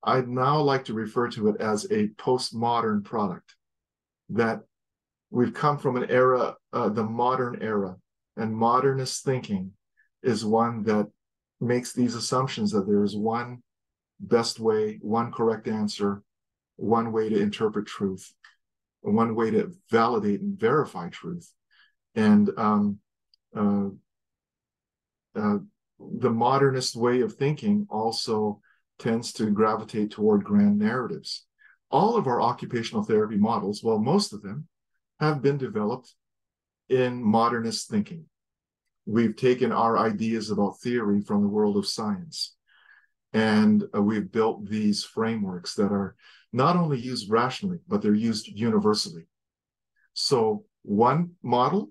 I'd now like to refer to it as a postmodern product, that we've come from an era, the modern era, and modernist thinking is one that makes these assumptions that there is one best way, one correct answer, one way to interpret truth, one way to validate and verify truth. And the modernist way of thinking also tends to gravitate toward grand narratives. All of our occupational therapy models, well, most of them, have been developed in modernist thinking. We've taken our ideas about theory from the world of science, and we've built these frameworks that are not only used rationally, but they're used universally. So one model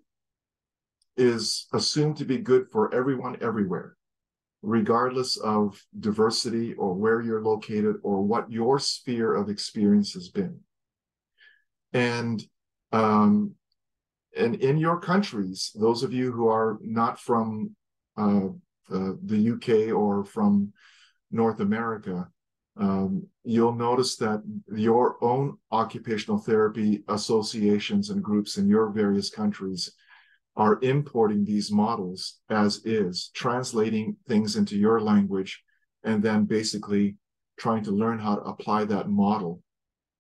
is assumed to be good for everyone everywhere, regardless of diversity or where you're located or what your sphere of experience has been. And in your countries, those of you who are not from the UK or from North America, you'll notice that your own occupational therapy associations and groups in your various countries are importing these models as is, translating things into your language, and then basically trying to learn how to apply that model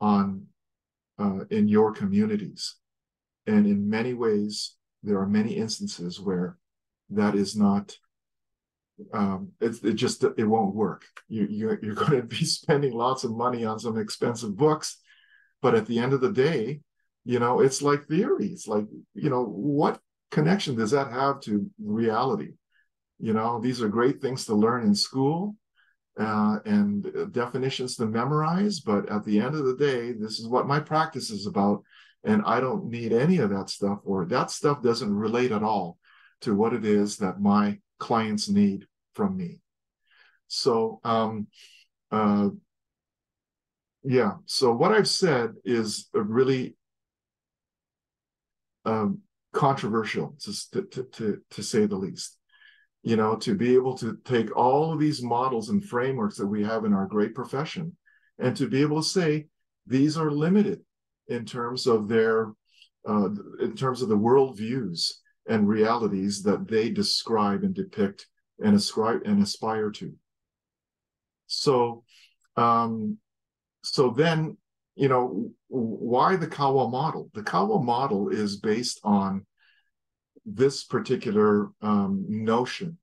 on in your communities. And in many ways, there are many instances where that is not, it won't work. You're going to be spending lots of money on some expensive books, but at the end of the day, it's like theory. It's like, what connection does that have to reality? These are great things to learn in school and definitions to memorize, but at the end of the day, this is what my practice is about, and I don't need any of that stuff, or that stuff doesn't relate at all to what it is that my clients need from me. So so what I've said is really controversial, to say the least. To be able to take all of these models and frameworks that we have in our great profession and to be able to say these are limited in terms of their in terms of the worldviews and realities that they describe and depict and ascribe and aspire to. So then, why the Kawa model? The Kawa model is based on this particular notion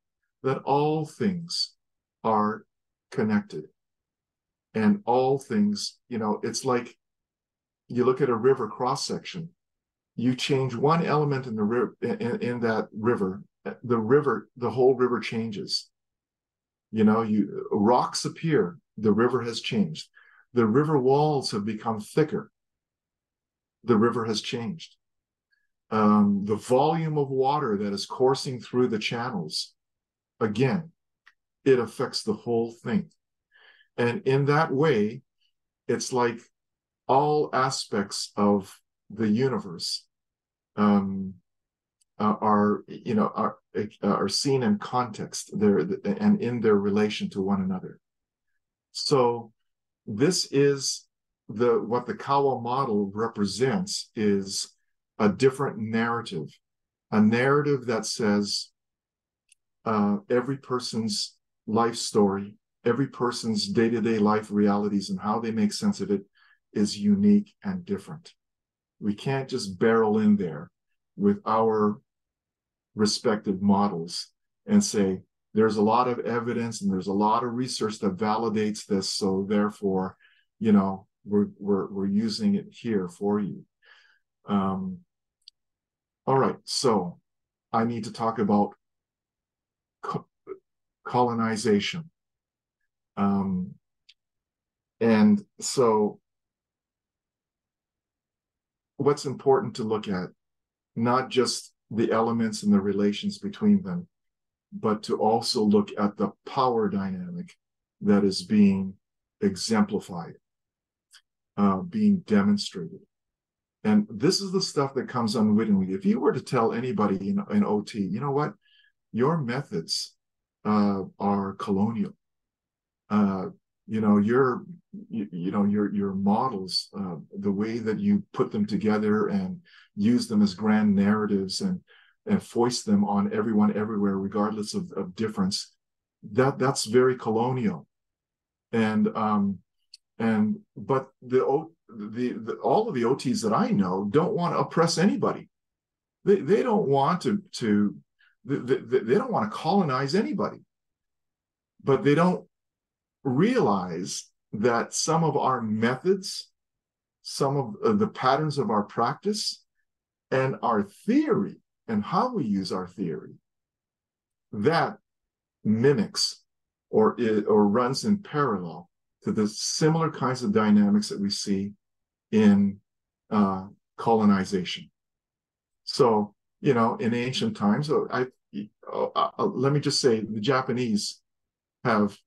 that all things are connected, and all things, it's like you look at a river cross section. You change one element in the river, in that river, the whole river changes. Rocks appear, the river has changed. The river walls have become thicker, the river has changed. The volume of water that is coursing through the channels, again, it affects the whole thing. And in that way, it's like all aspects of the universe are seen in context there and in their relation to one another. So this is what the Kawa model represents is a different narrative, a narrative that says every person's life story, every person's day-to-day life realities and how they make sense of it is unique and different. We can't just barrel in there with our respective models and say, there's a lot of evidence and there's a lot of research that validates this, so therefore, we're using it here for you. All right, so I need to talk about colonization. And so what's important to look at, not just the elements and the relations between them, but to also look at the power dynamic that is being exemplified, being demonstrated. And this is the stuff that comes unwittingly. If you were to tell anybody in OT, you know what, your methods are colonial. Your models, the way that you put them together and use them as grand narratives and foist them on everyone everywhere, regardless of difference, that's very colonial. But all of the OTs that I know don't want to oppress anybody. They don't want they don't want to colonize anybody. But they don't realize that some of our methods, some of the patterns of our practice, and our theory and how we use our theory, that mimics or runs in parallel to the similar kinds of dynamics that we see in colonization. So in ancient times, let me just say the Japanese have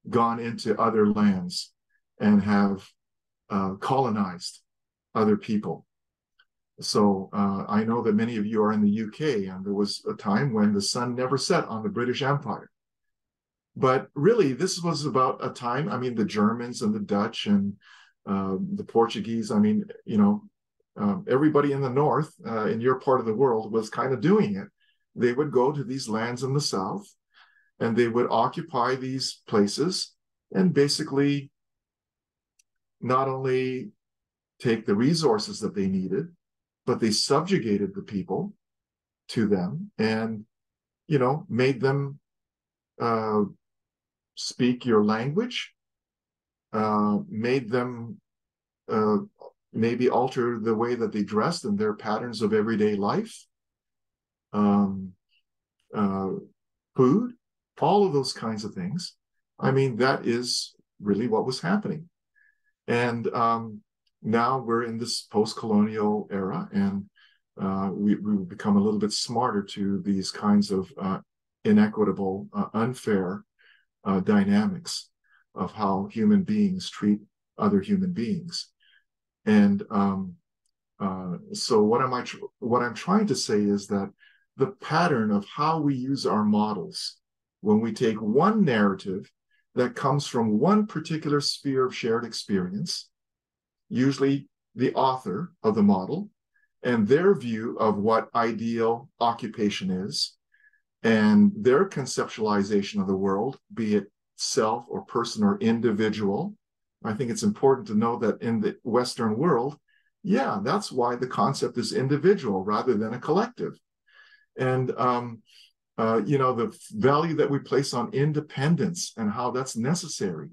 gone into other lands and have colonized other people. So I know that many of you are in the UK, and there was a time when the sun never set on the British Empire. But really, this was about a time, I mean, the Germans and the Dutch and the Portuguese, I mean, everybody in the north, in your part of the world, was kind of doing it. They would go to these lands in the south, and they would occupy these places and basically not only take the resources that they needed, but they subjugated the people to them and, made them speak your language, made them maybe alter the way that they dressed and their patterns of everyday life, food, all of those kinds of things. I mean, that is really what was happening. And now we're in this post-colonial era, and we've become a little bit smarter to these kinds of inequitable, unfair dynamics of how human beings treat other human beings. And so what I'm trying to say is that the pattern of how we use our models, when we take one narrative that comes from one particular sphere of shared experience, usually the author of the model, and their view of what ideal occupation is, and their conceptualization of the world, be it self or person or individual. I think it's important to know that in the Western world, yeah, that's why the concept is individual rather than a collective. And the value that we place on independence and how that's necessary,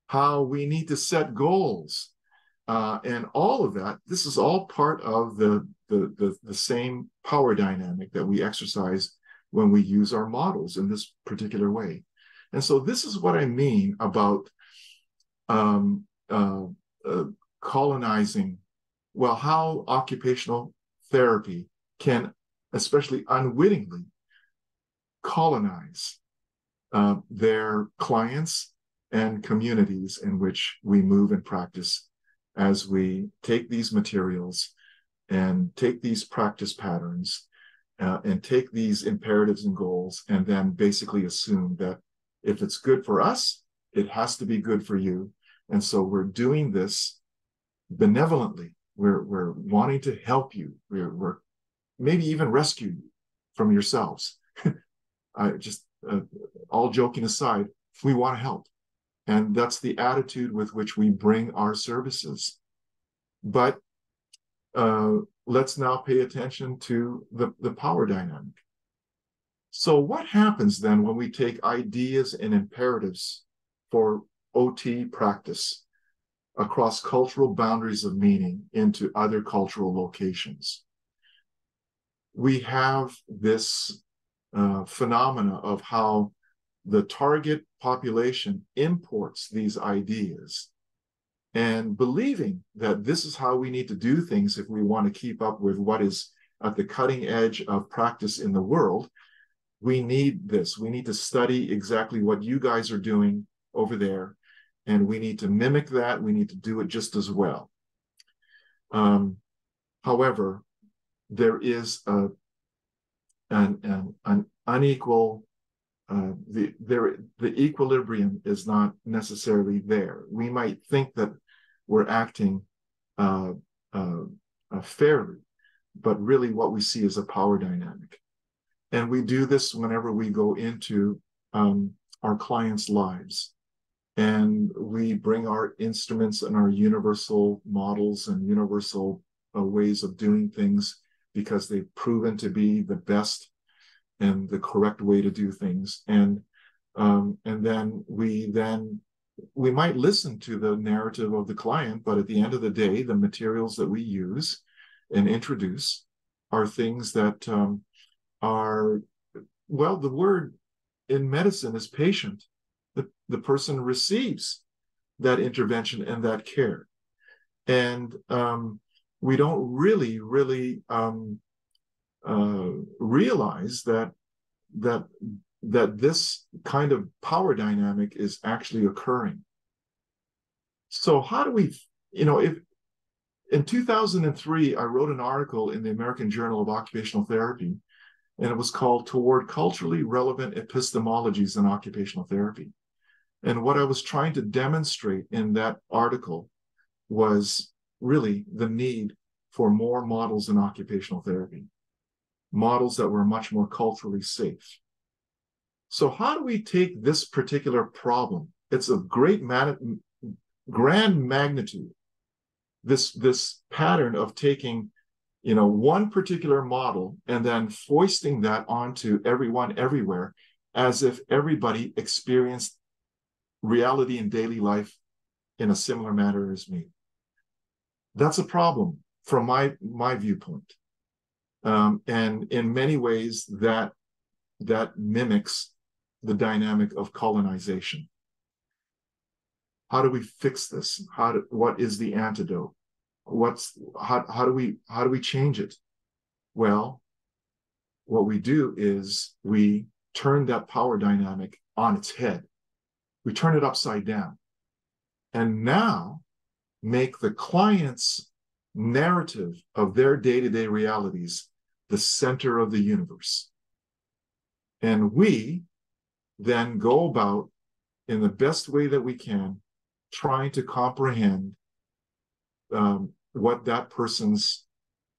how we need to set goals, and all of that. This is all part of the same power dynamic that we exercise when we use our models in this particular way. And so this is what I mean about colonizing. Well, how occupational therapy can, especially unwittingly, colonize their clients and communities in which we move and practice, as we take these materials and take these practice patterns and take these imperatives and goals, and then basically assume that if it's good for us, it has to be good for you. And so we're doing this benevolently. We're wanting to help you. We're maybe even rescue you from yourselves. All joking aside, we want to help. And that's the attitude with which we bring our services. But let's now pay attention to the power dynamic. So what happens then when we take ideas and imperatives for OT practice across cultural boundaries of meaning into other cultural locations? We have this phenomena of how the target population imports these ideas, and believing that this is how we need to do things if we want to keep up with what is at the cutting edge of practice in the world. We need this. We need to study exactly what you guys are doing over there, and we need to mimic that. We need to do it just as well. However, there is an unequal, the equilibrium is not necessarily there. We might think that we're acting fairly, but really what we see is a power dynamic. And we do this whenever we go into our clients' lives, and we bring our instruments and our universal models and universal ways of doing things, because they've proven to be the best and the correct way to do things. And then we might listen to the narrative of the client, but at the end of the day, the materials that we use and introduce are things that are, well, the word in medicine is patient. The person receives that intervention and that care. And we don't really realize that this kind of power dynamic is actually occurring. So how do we, if in 2003, I wrote an article in the American Journal of Occupational Therapy, and it was called Toward Culturally Relevant Epistemologies in Occupational Therapy. And what I was trying to demonstrate in that article was really the need for more models in occupational therapy, models that were much more culturally safe. So how do we take this particular problem? It's of great grand magnitude, this pattern of taking one particular model and then foisting that onto everyone everywhere as if everybody experienced reality in daily life in a similar manner as me. That's a problem from my viewpoint. And in many ways that mimics the dynamic of colonization. How do we fix this? What is the antidote? How do we change it? Well, what we do is we turn that power dynamic on its head. We turn it upside down. And now make the client's narrative of their day-to-day realities the center of the universe. And we then go about in the best way that we can, trying to comprehend what that person's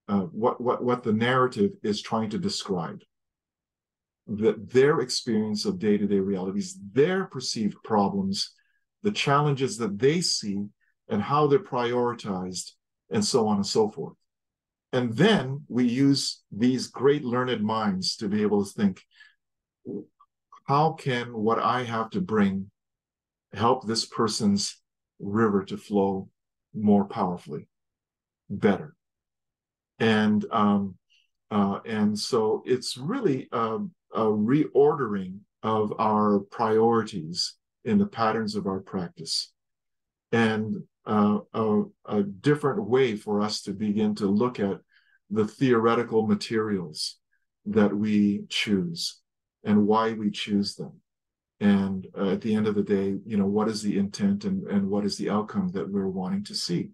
what the narrative is trying to describe, their experience of day-to-day realities, their perceived problems, the challenges that they see, and how they're prioritized, and so on and so forth. And then we use these great learned minds to be able to think, how can what I have to bring help this person's river to flow more powerfully, better? And so it's really a reordering of our priorities in the patterns of our practice, and a different way for us to begin to look at the theoretical materials that we choose and why we choose them. And at the end of the day, what is the intent and what is the outcome that we're wanting to see?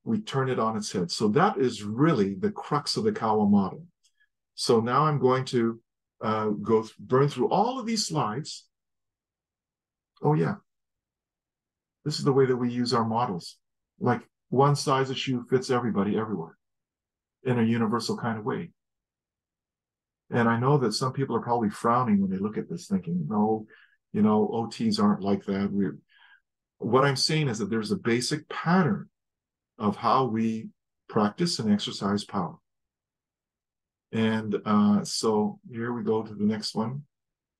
We turn it on its head. So that is really the crux of the Kawa model. So now I'm going to burn through all of these slides. Oh yeah, this is the way that we use our models. Like one size of shoe fits everybody everywhere in a universal kind of way. And I know that some people are probably frowning when they look at this thinking, no, OTs aren't like that. What I'm saying is that there's a basic pattern of how we practice and exercise power. And so here we go to the next one.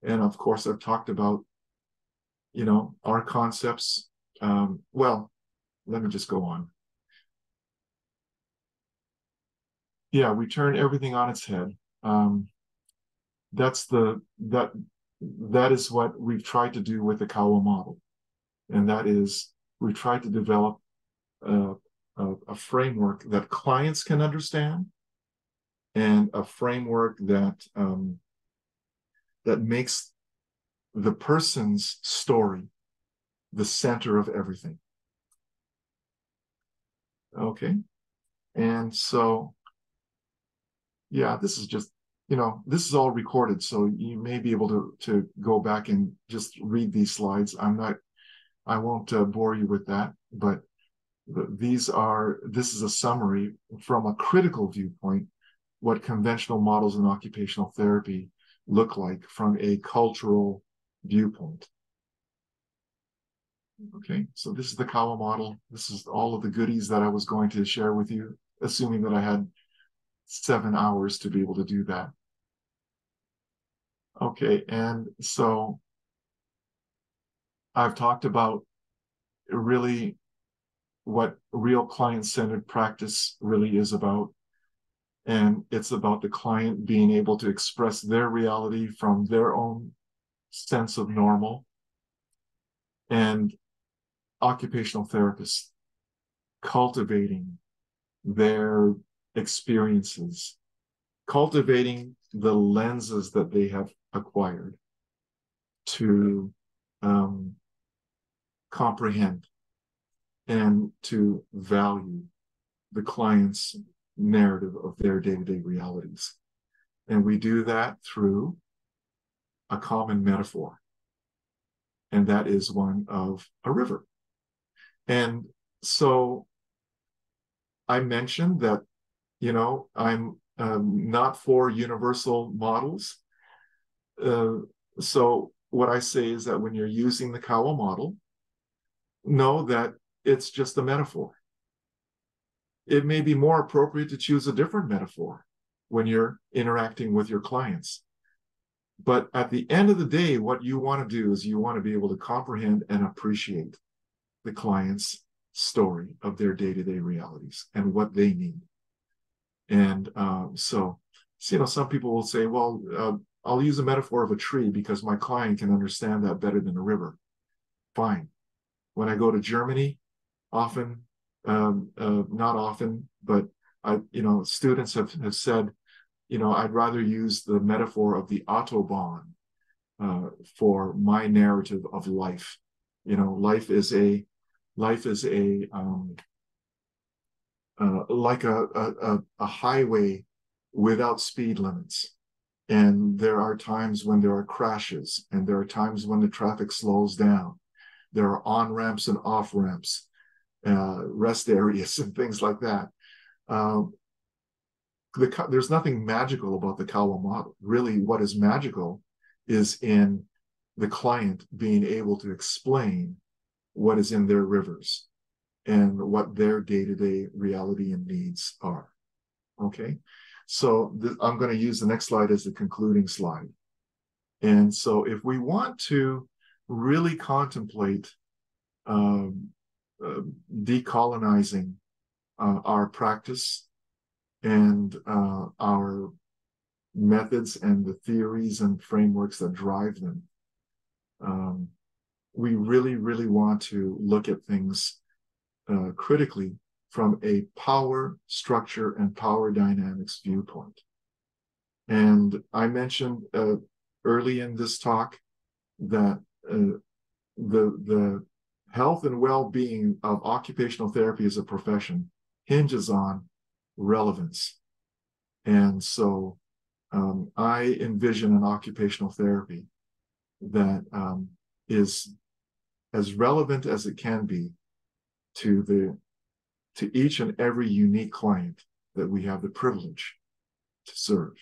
And of course, I've talked about, our concepts. Well, let me just go on. Yeah, we turn everything on its head. That is what we've tried to do with the Kawa model. And that is, we've tried to develop a framework that clients can understand, and a framework that makes the person's story the center of everything. Okay. And so, yeah, this is just, this is all recorded, so you may be able to go back and just read these slides. I won't bore you with that, but this is a summary from a critical viewpoint, what conventional models in occupational therapy look like from a cultural viewpoint. Okay, so this is the Kawa model. This is all of the goodies that I was going to share with you, assuming that I had 7 hours to be able to do that. Okay, and so I've talked about really what real client-centered practice really is about. And it's about the client being able to express their reality from their own sense of normal. And occupational therapists cultivating their experiences, cultivating the lenses that they have acquired to comprehend and to value the client's narrative of their day-to-day realities. And we do that through a common metaphor, and that is one of a river. And so I mentioned that, I'm not for universal models. So what I say is that when you're using the Kawa model, know that it's just a metaphor. It may be more appropriate to choose a different metaphor when you're interacting with your clients. But at the end of the day, what you want to do is you want to be able to comprehend and appreciate the client's story of their day-to-day realities and what they need. And so, some people will say, well, I'll use a metaphor of a tree because my client can understand that better than a river. Fine. When I go to Germany, often, not often, but students have said, I'd rather use the metaphor of the Autobahn for my narrative of life. Life is like a highway without speed limits. And there are times when there are crashes, and there are times when the traffic slows down. There are on-ramps and off-ramps, rest areas and things like that. There's nothing magical about the Kawa model. Really, what is magical is in the client being able to explain what is in their rivers and what their day-to-day reality and needs are. Okay, so I'm going to use the next slide as the concluding slide. And so if we want to really contemplate decolonizing our practice and our methods and the theories and frameworks that drive them, we really, really want to look at things critically from a power structure and power dynamics viewpoint. And I mentioned early in this talk that the health and well-being of occupational therapy as a profession hinges on relevance. And so I envision an occupational therapy that is as relevant as it can be to each and every unique client that we have the privilege to serve.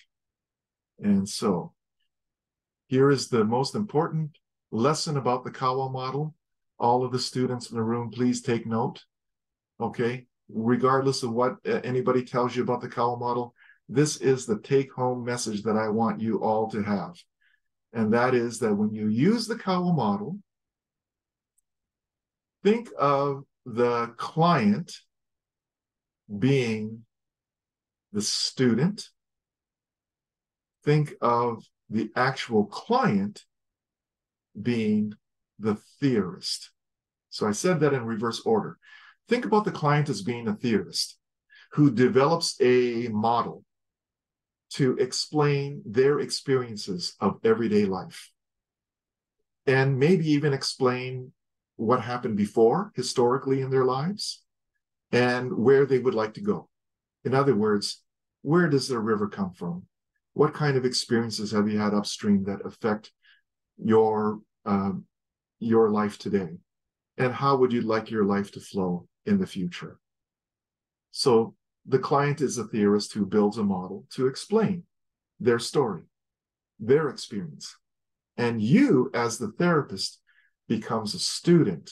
And so here is the most important lesson about the Kawa model. All of the students in the room, please take note. Okay, regardless of what anybody tells you about the Kawa model, this is the take-home message that I want you all to have. And that is that when you use the Kawa model, think of the client being the student. Think of the actual client being the theorist. So I said that in reverse order. Think about the client as being a theorist who develops a model to explain their experiences of everyday life, and maybe even explain what happened before historically in their lives and where they would like to go. In other words, where does the river come from? What kind of experiences have you had upstream that affect your life today? And how would you like your life to flow in the future? So the client is a theorist who builds a model to explain their story, their experience. And you, as the therapist, becomes a student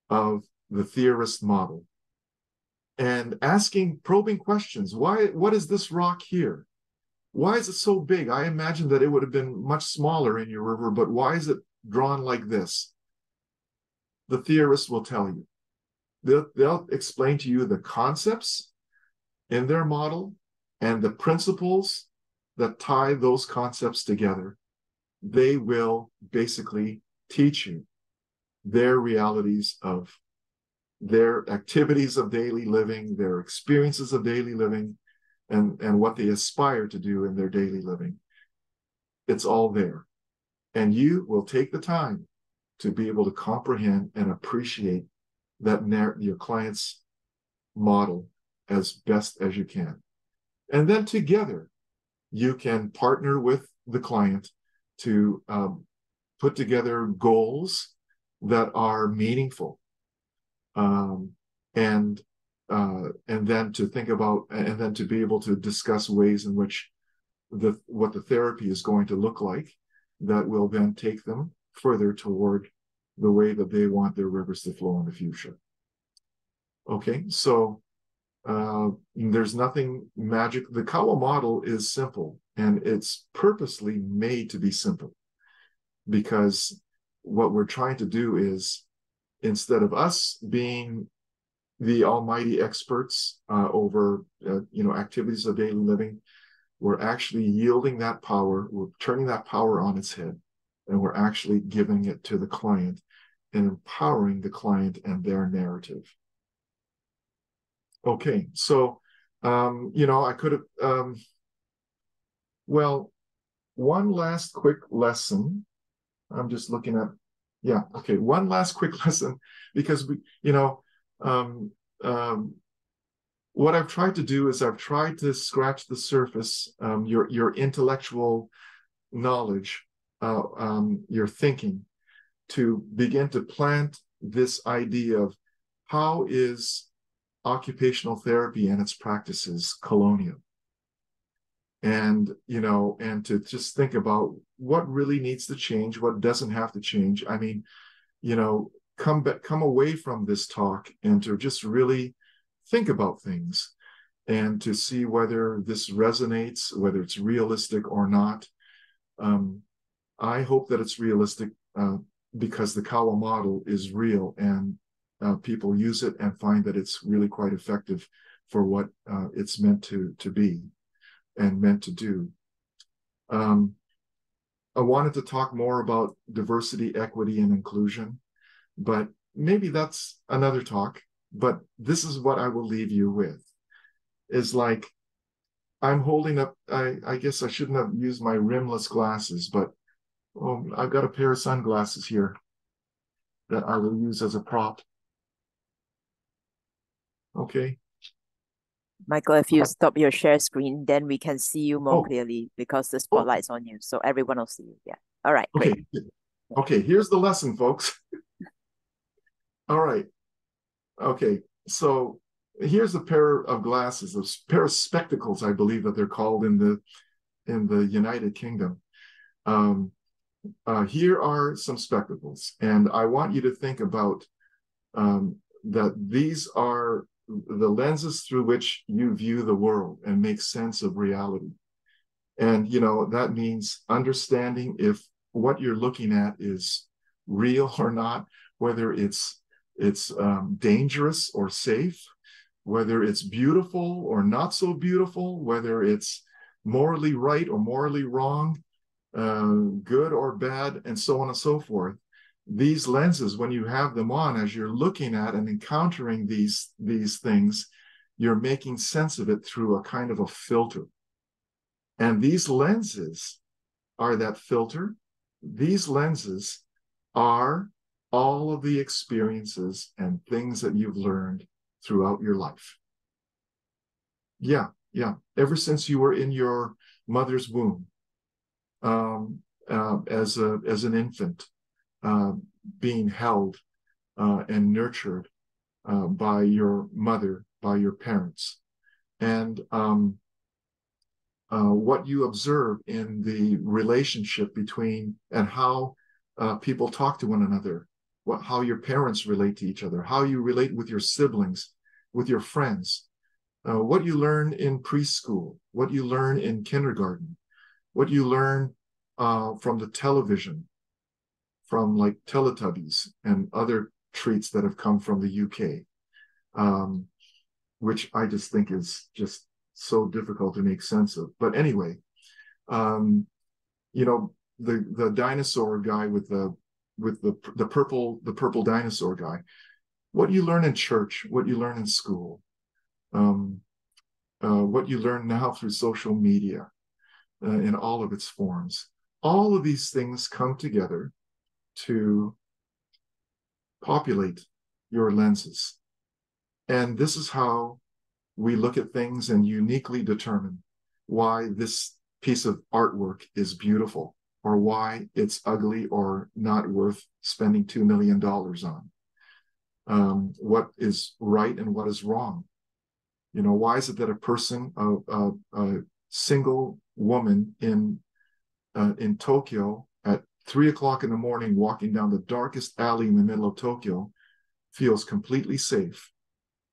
of the theorist model and asking probing questions. What is this rock here? Why is it so big? I imagine that it would have been much smaller in your river, but why is it drawn like this? The theorist will tell you. They'll explain to you the concepts in their model and the principles that tie those concepts together. They will basically teach you their realities of their activities of daily living, their experiences of daily living, and what they aspire to do in their daily living. It's all there. And you will take the time to be able to comprehend and appreciate that your client's model as best as you can. And then together, you can partner with the client to put together goals that are meaningful, and then to think about, and then to be able to discuss ways in which what the therapy is going to look like that will then take them further toward the way that they want their rivers to flow in the future. Okay, so there's nothing magic. The Kawa model is simple, and it's purposely made to be simple, because what we're trying to do is, instead of us being the almighty experts over activities of daily living, we're actually yielding that power, we're turning that power on its head, and we're actually giving it to the client and empowering the client and their narrative. Okay, so, I could have, well, one last quick lesson. I'm just looking at, one last quick lesson, because what I've tried to do is I've tried to scratch the surface, your intellectual knowledge, your thinking, to begin to plant this idea of how is occupational therapy and its practices colonial, and to just think about what really needs to change, what doesn't have to change. I mean, come away from this talk and to just really think about things, and to see whether this resonates, whether it's realistic or not. I hope that it's realistic, because the Kawa model is real, and people use it and find that it's really quite effective for what it's meant to be and meant to do. I wanted to talk more about diversity, equity, and inclusion, but maybe that's another talk. But this is what I will leave you with, is like, I'm holding up, I guess I shouldn't have used my rimless glasses, but I've got a pair of sunglasses here that I will use as a prop. Okay. Michael, if you stop your share screen, then we can see you more clearly, because the spotlight's on you, so everyone will see you. Yeah. All right. Great. Okay. Here's the lesson, folks. All right. Okay. So here's a pair of glasses, a pair of spectacles, I believe that they're called in the United Kingdom. Here are some spectacles, and I want you to think about that these are the lenses through which you view the world and make sense of reality. And, that means understanding if what you're looking at is real or not, whether it's dangerous or safe, whether it's beautiful or not so beautiful, whether it's morally right or morally wrong, good or bad, and so on and so forth. These lenses, when you have them on, as you're looking at and encountering these things, you're making sense of it through a kind of a filter. And these lenses are that filter. These lenses are all of the experiences and things that you've learned throughout your life. Yeah. Ever since you were in your mother's womb, as an infant, being held and nurtured by your mother, by your parents, and what you observe in the relationship between, and how people talk to one another, how your parents relate to each other, how you relate with your siblings, with your friends, what you learn in preschool, what you learn in kindergarten, what you learn from the television, from like Teletubbies and other treats that have come from the UK, which I just think is just so difficult to make sense of. But anyway, the dinosaur guy with the purple dinosaur guy, what you learn in church, what you learn in school, what you learn now through social media in all of its forms. All of these things come together to populate your lenses. And this is how we look at things and uniquely determine why this piece of artwork is beautiful or why it's ugly or not worth spending $2 million on. What is right and what is wrong. You know, why is it that a person, a single woman in Tokyo at 3 o'clock in the morning, walking down the darkest alley in the middle of Tokyo, feels completely safe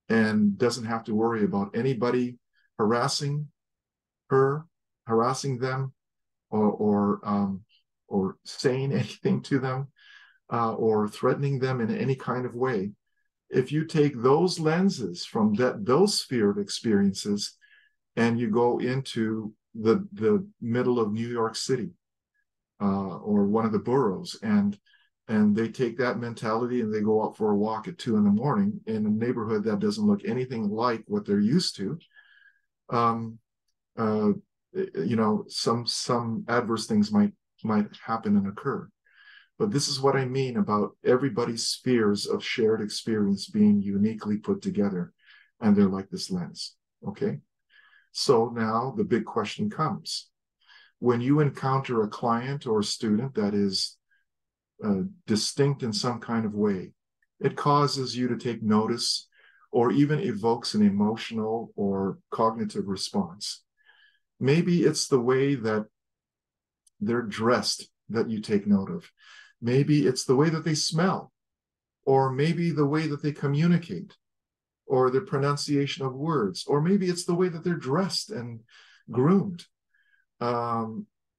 and doesn't have to worry about anybody harassing her, harassing them, or saying anything to them, or threatening them in any kind of way? If you take those lenses from those sphere of experiences and you go into the middle of New York City or one of the boroughs, and they take that mentality and they go out for a walk at 2 a.m. in a neighborhood that doesn't look anything like what they're used to, you know, some adverse things might happen and occur. But this is what I mean about everybody's spheres of shared experience being uniquely put together, and they're like this lens, okay? So now the big question comes. When you encounter a client or a student that is distinct in some kind of way, it causes you to take notice or even evokes an emotional or cognitive response. Maybe it's the way that they're dressed that you take note of. Maybe it's the way that they smell, or maybe the way that they communicate, or the pronunciation of words, or maybe it's the way that they're dressed and groomed.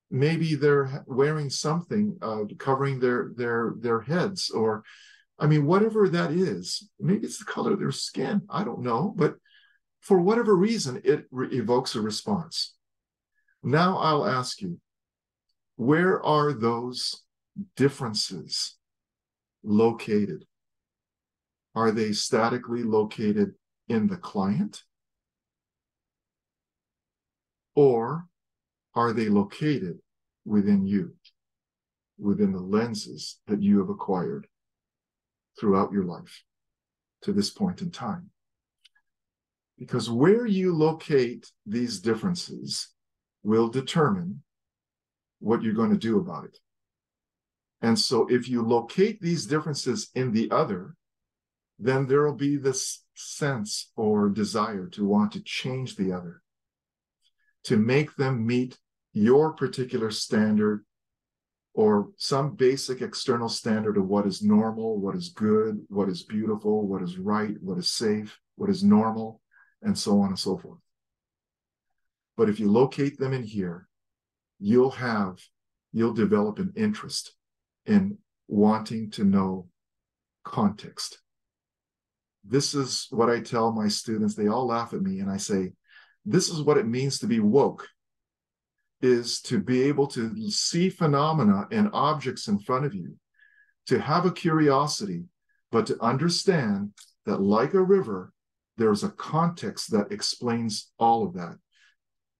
Maybe they're wearing something covering their heads, or, I mean, whatever that is. Maybe it's the color of their skin. I don't know, but for whatever reason, it evokes a response. Now I'll ask you, where are those differences located? Are they statically located in the client? Or are they located within you, within the lenses that you have acquired throughout your life to this point in time? Because where you locate these differences will determine what you're going to do about it. And so if you locate these differences in the other, then there will be this sense or desire to want to change the other, to make them meet your particular standard or some basic external standard of what is normal, what is good, what is beautiful, what is right, what is safe, what is normal, and so on and so forth. But if you locate them in here, you'll develop an interest in wanting to know context. This is what I tell my students. They all laugh at me, and I say, this is what it means to be woke, is to be able to see phenomena and objects in front of you, to have a curiosity, but to understand that, like a river, there's a context that explains all of that.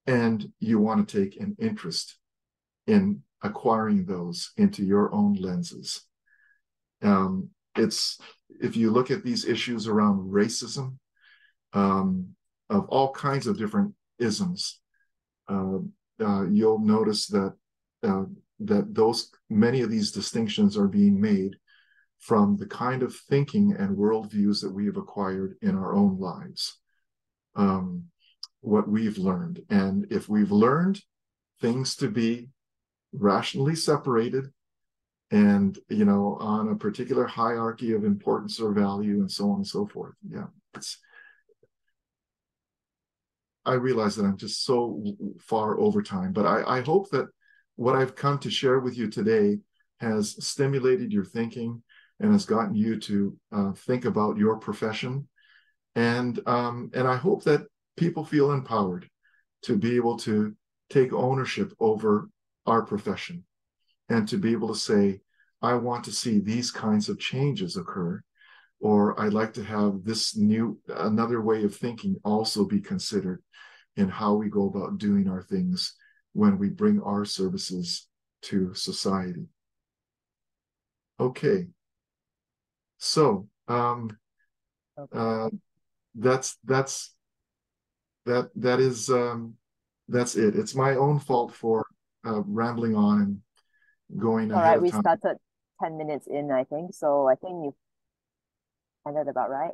And you want to take an interest in acquiring those into your own lenses. If you look at these issues around racism, of all kinds of different isms, you'll notice that many of these distinctions are being made from the kind of thinking and worldviews that we have acquired in our own lives, what we've learned. And if we've learned things to be rationally separated and, you know, on a particular hierarchy of importance or value and so on and so forth, yeah, I realize that I'm just so far over time, but I hope that what I've come to share with you today has stimulated your thinking and has gotten you to think about your profession. And I hope that people feel empowered to be able to take ownership over our profession and to be able to say, I want to see these kinds of changes occur, or I'd like to have this another way of thinking also be considered. in how we go about doing our things when we bring our services to society. Okay. So that's it. It's my own fault for rambling on and going All ahead right, of we time. started 10 minutes in, I think. So I think you ended about right.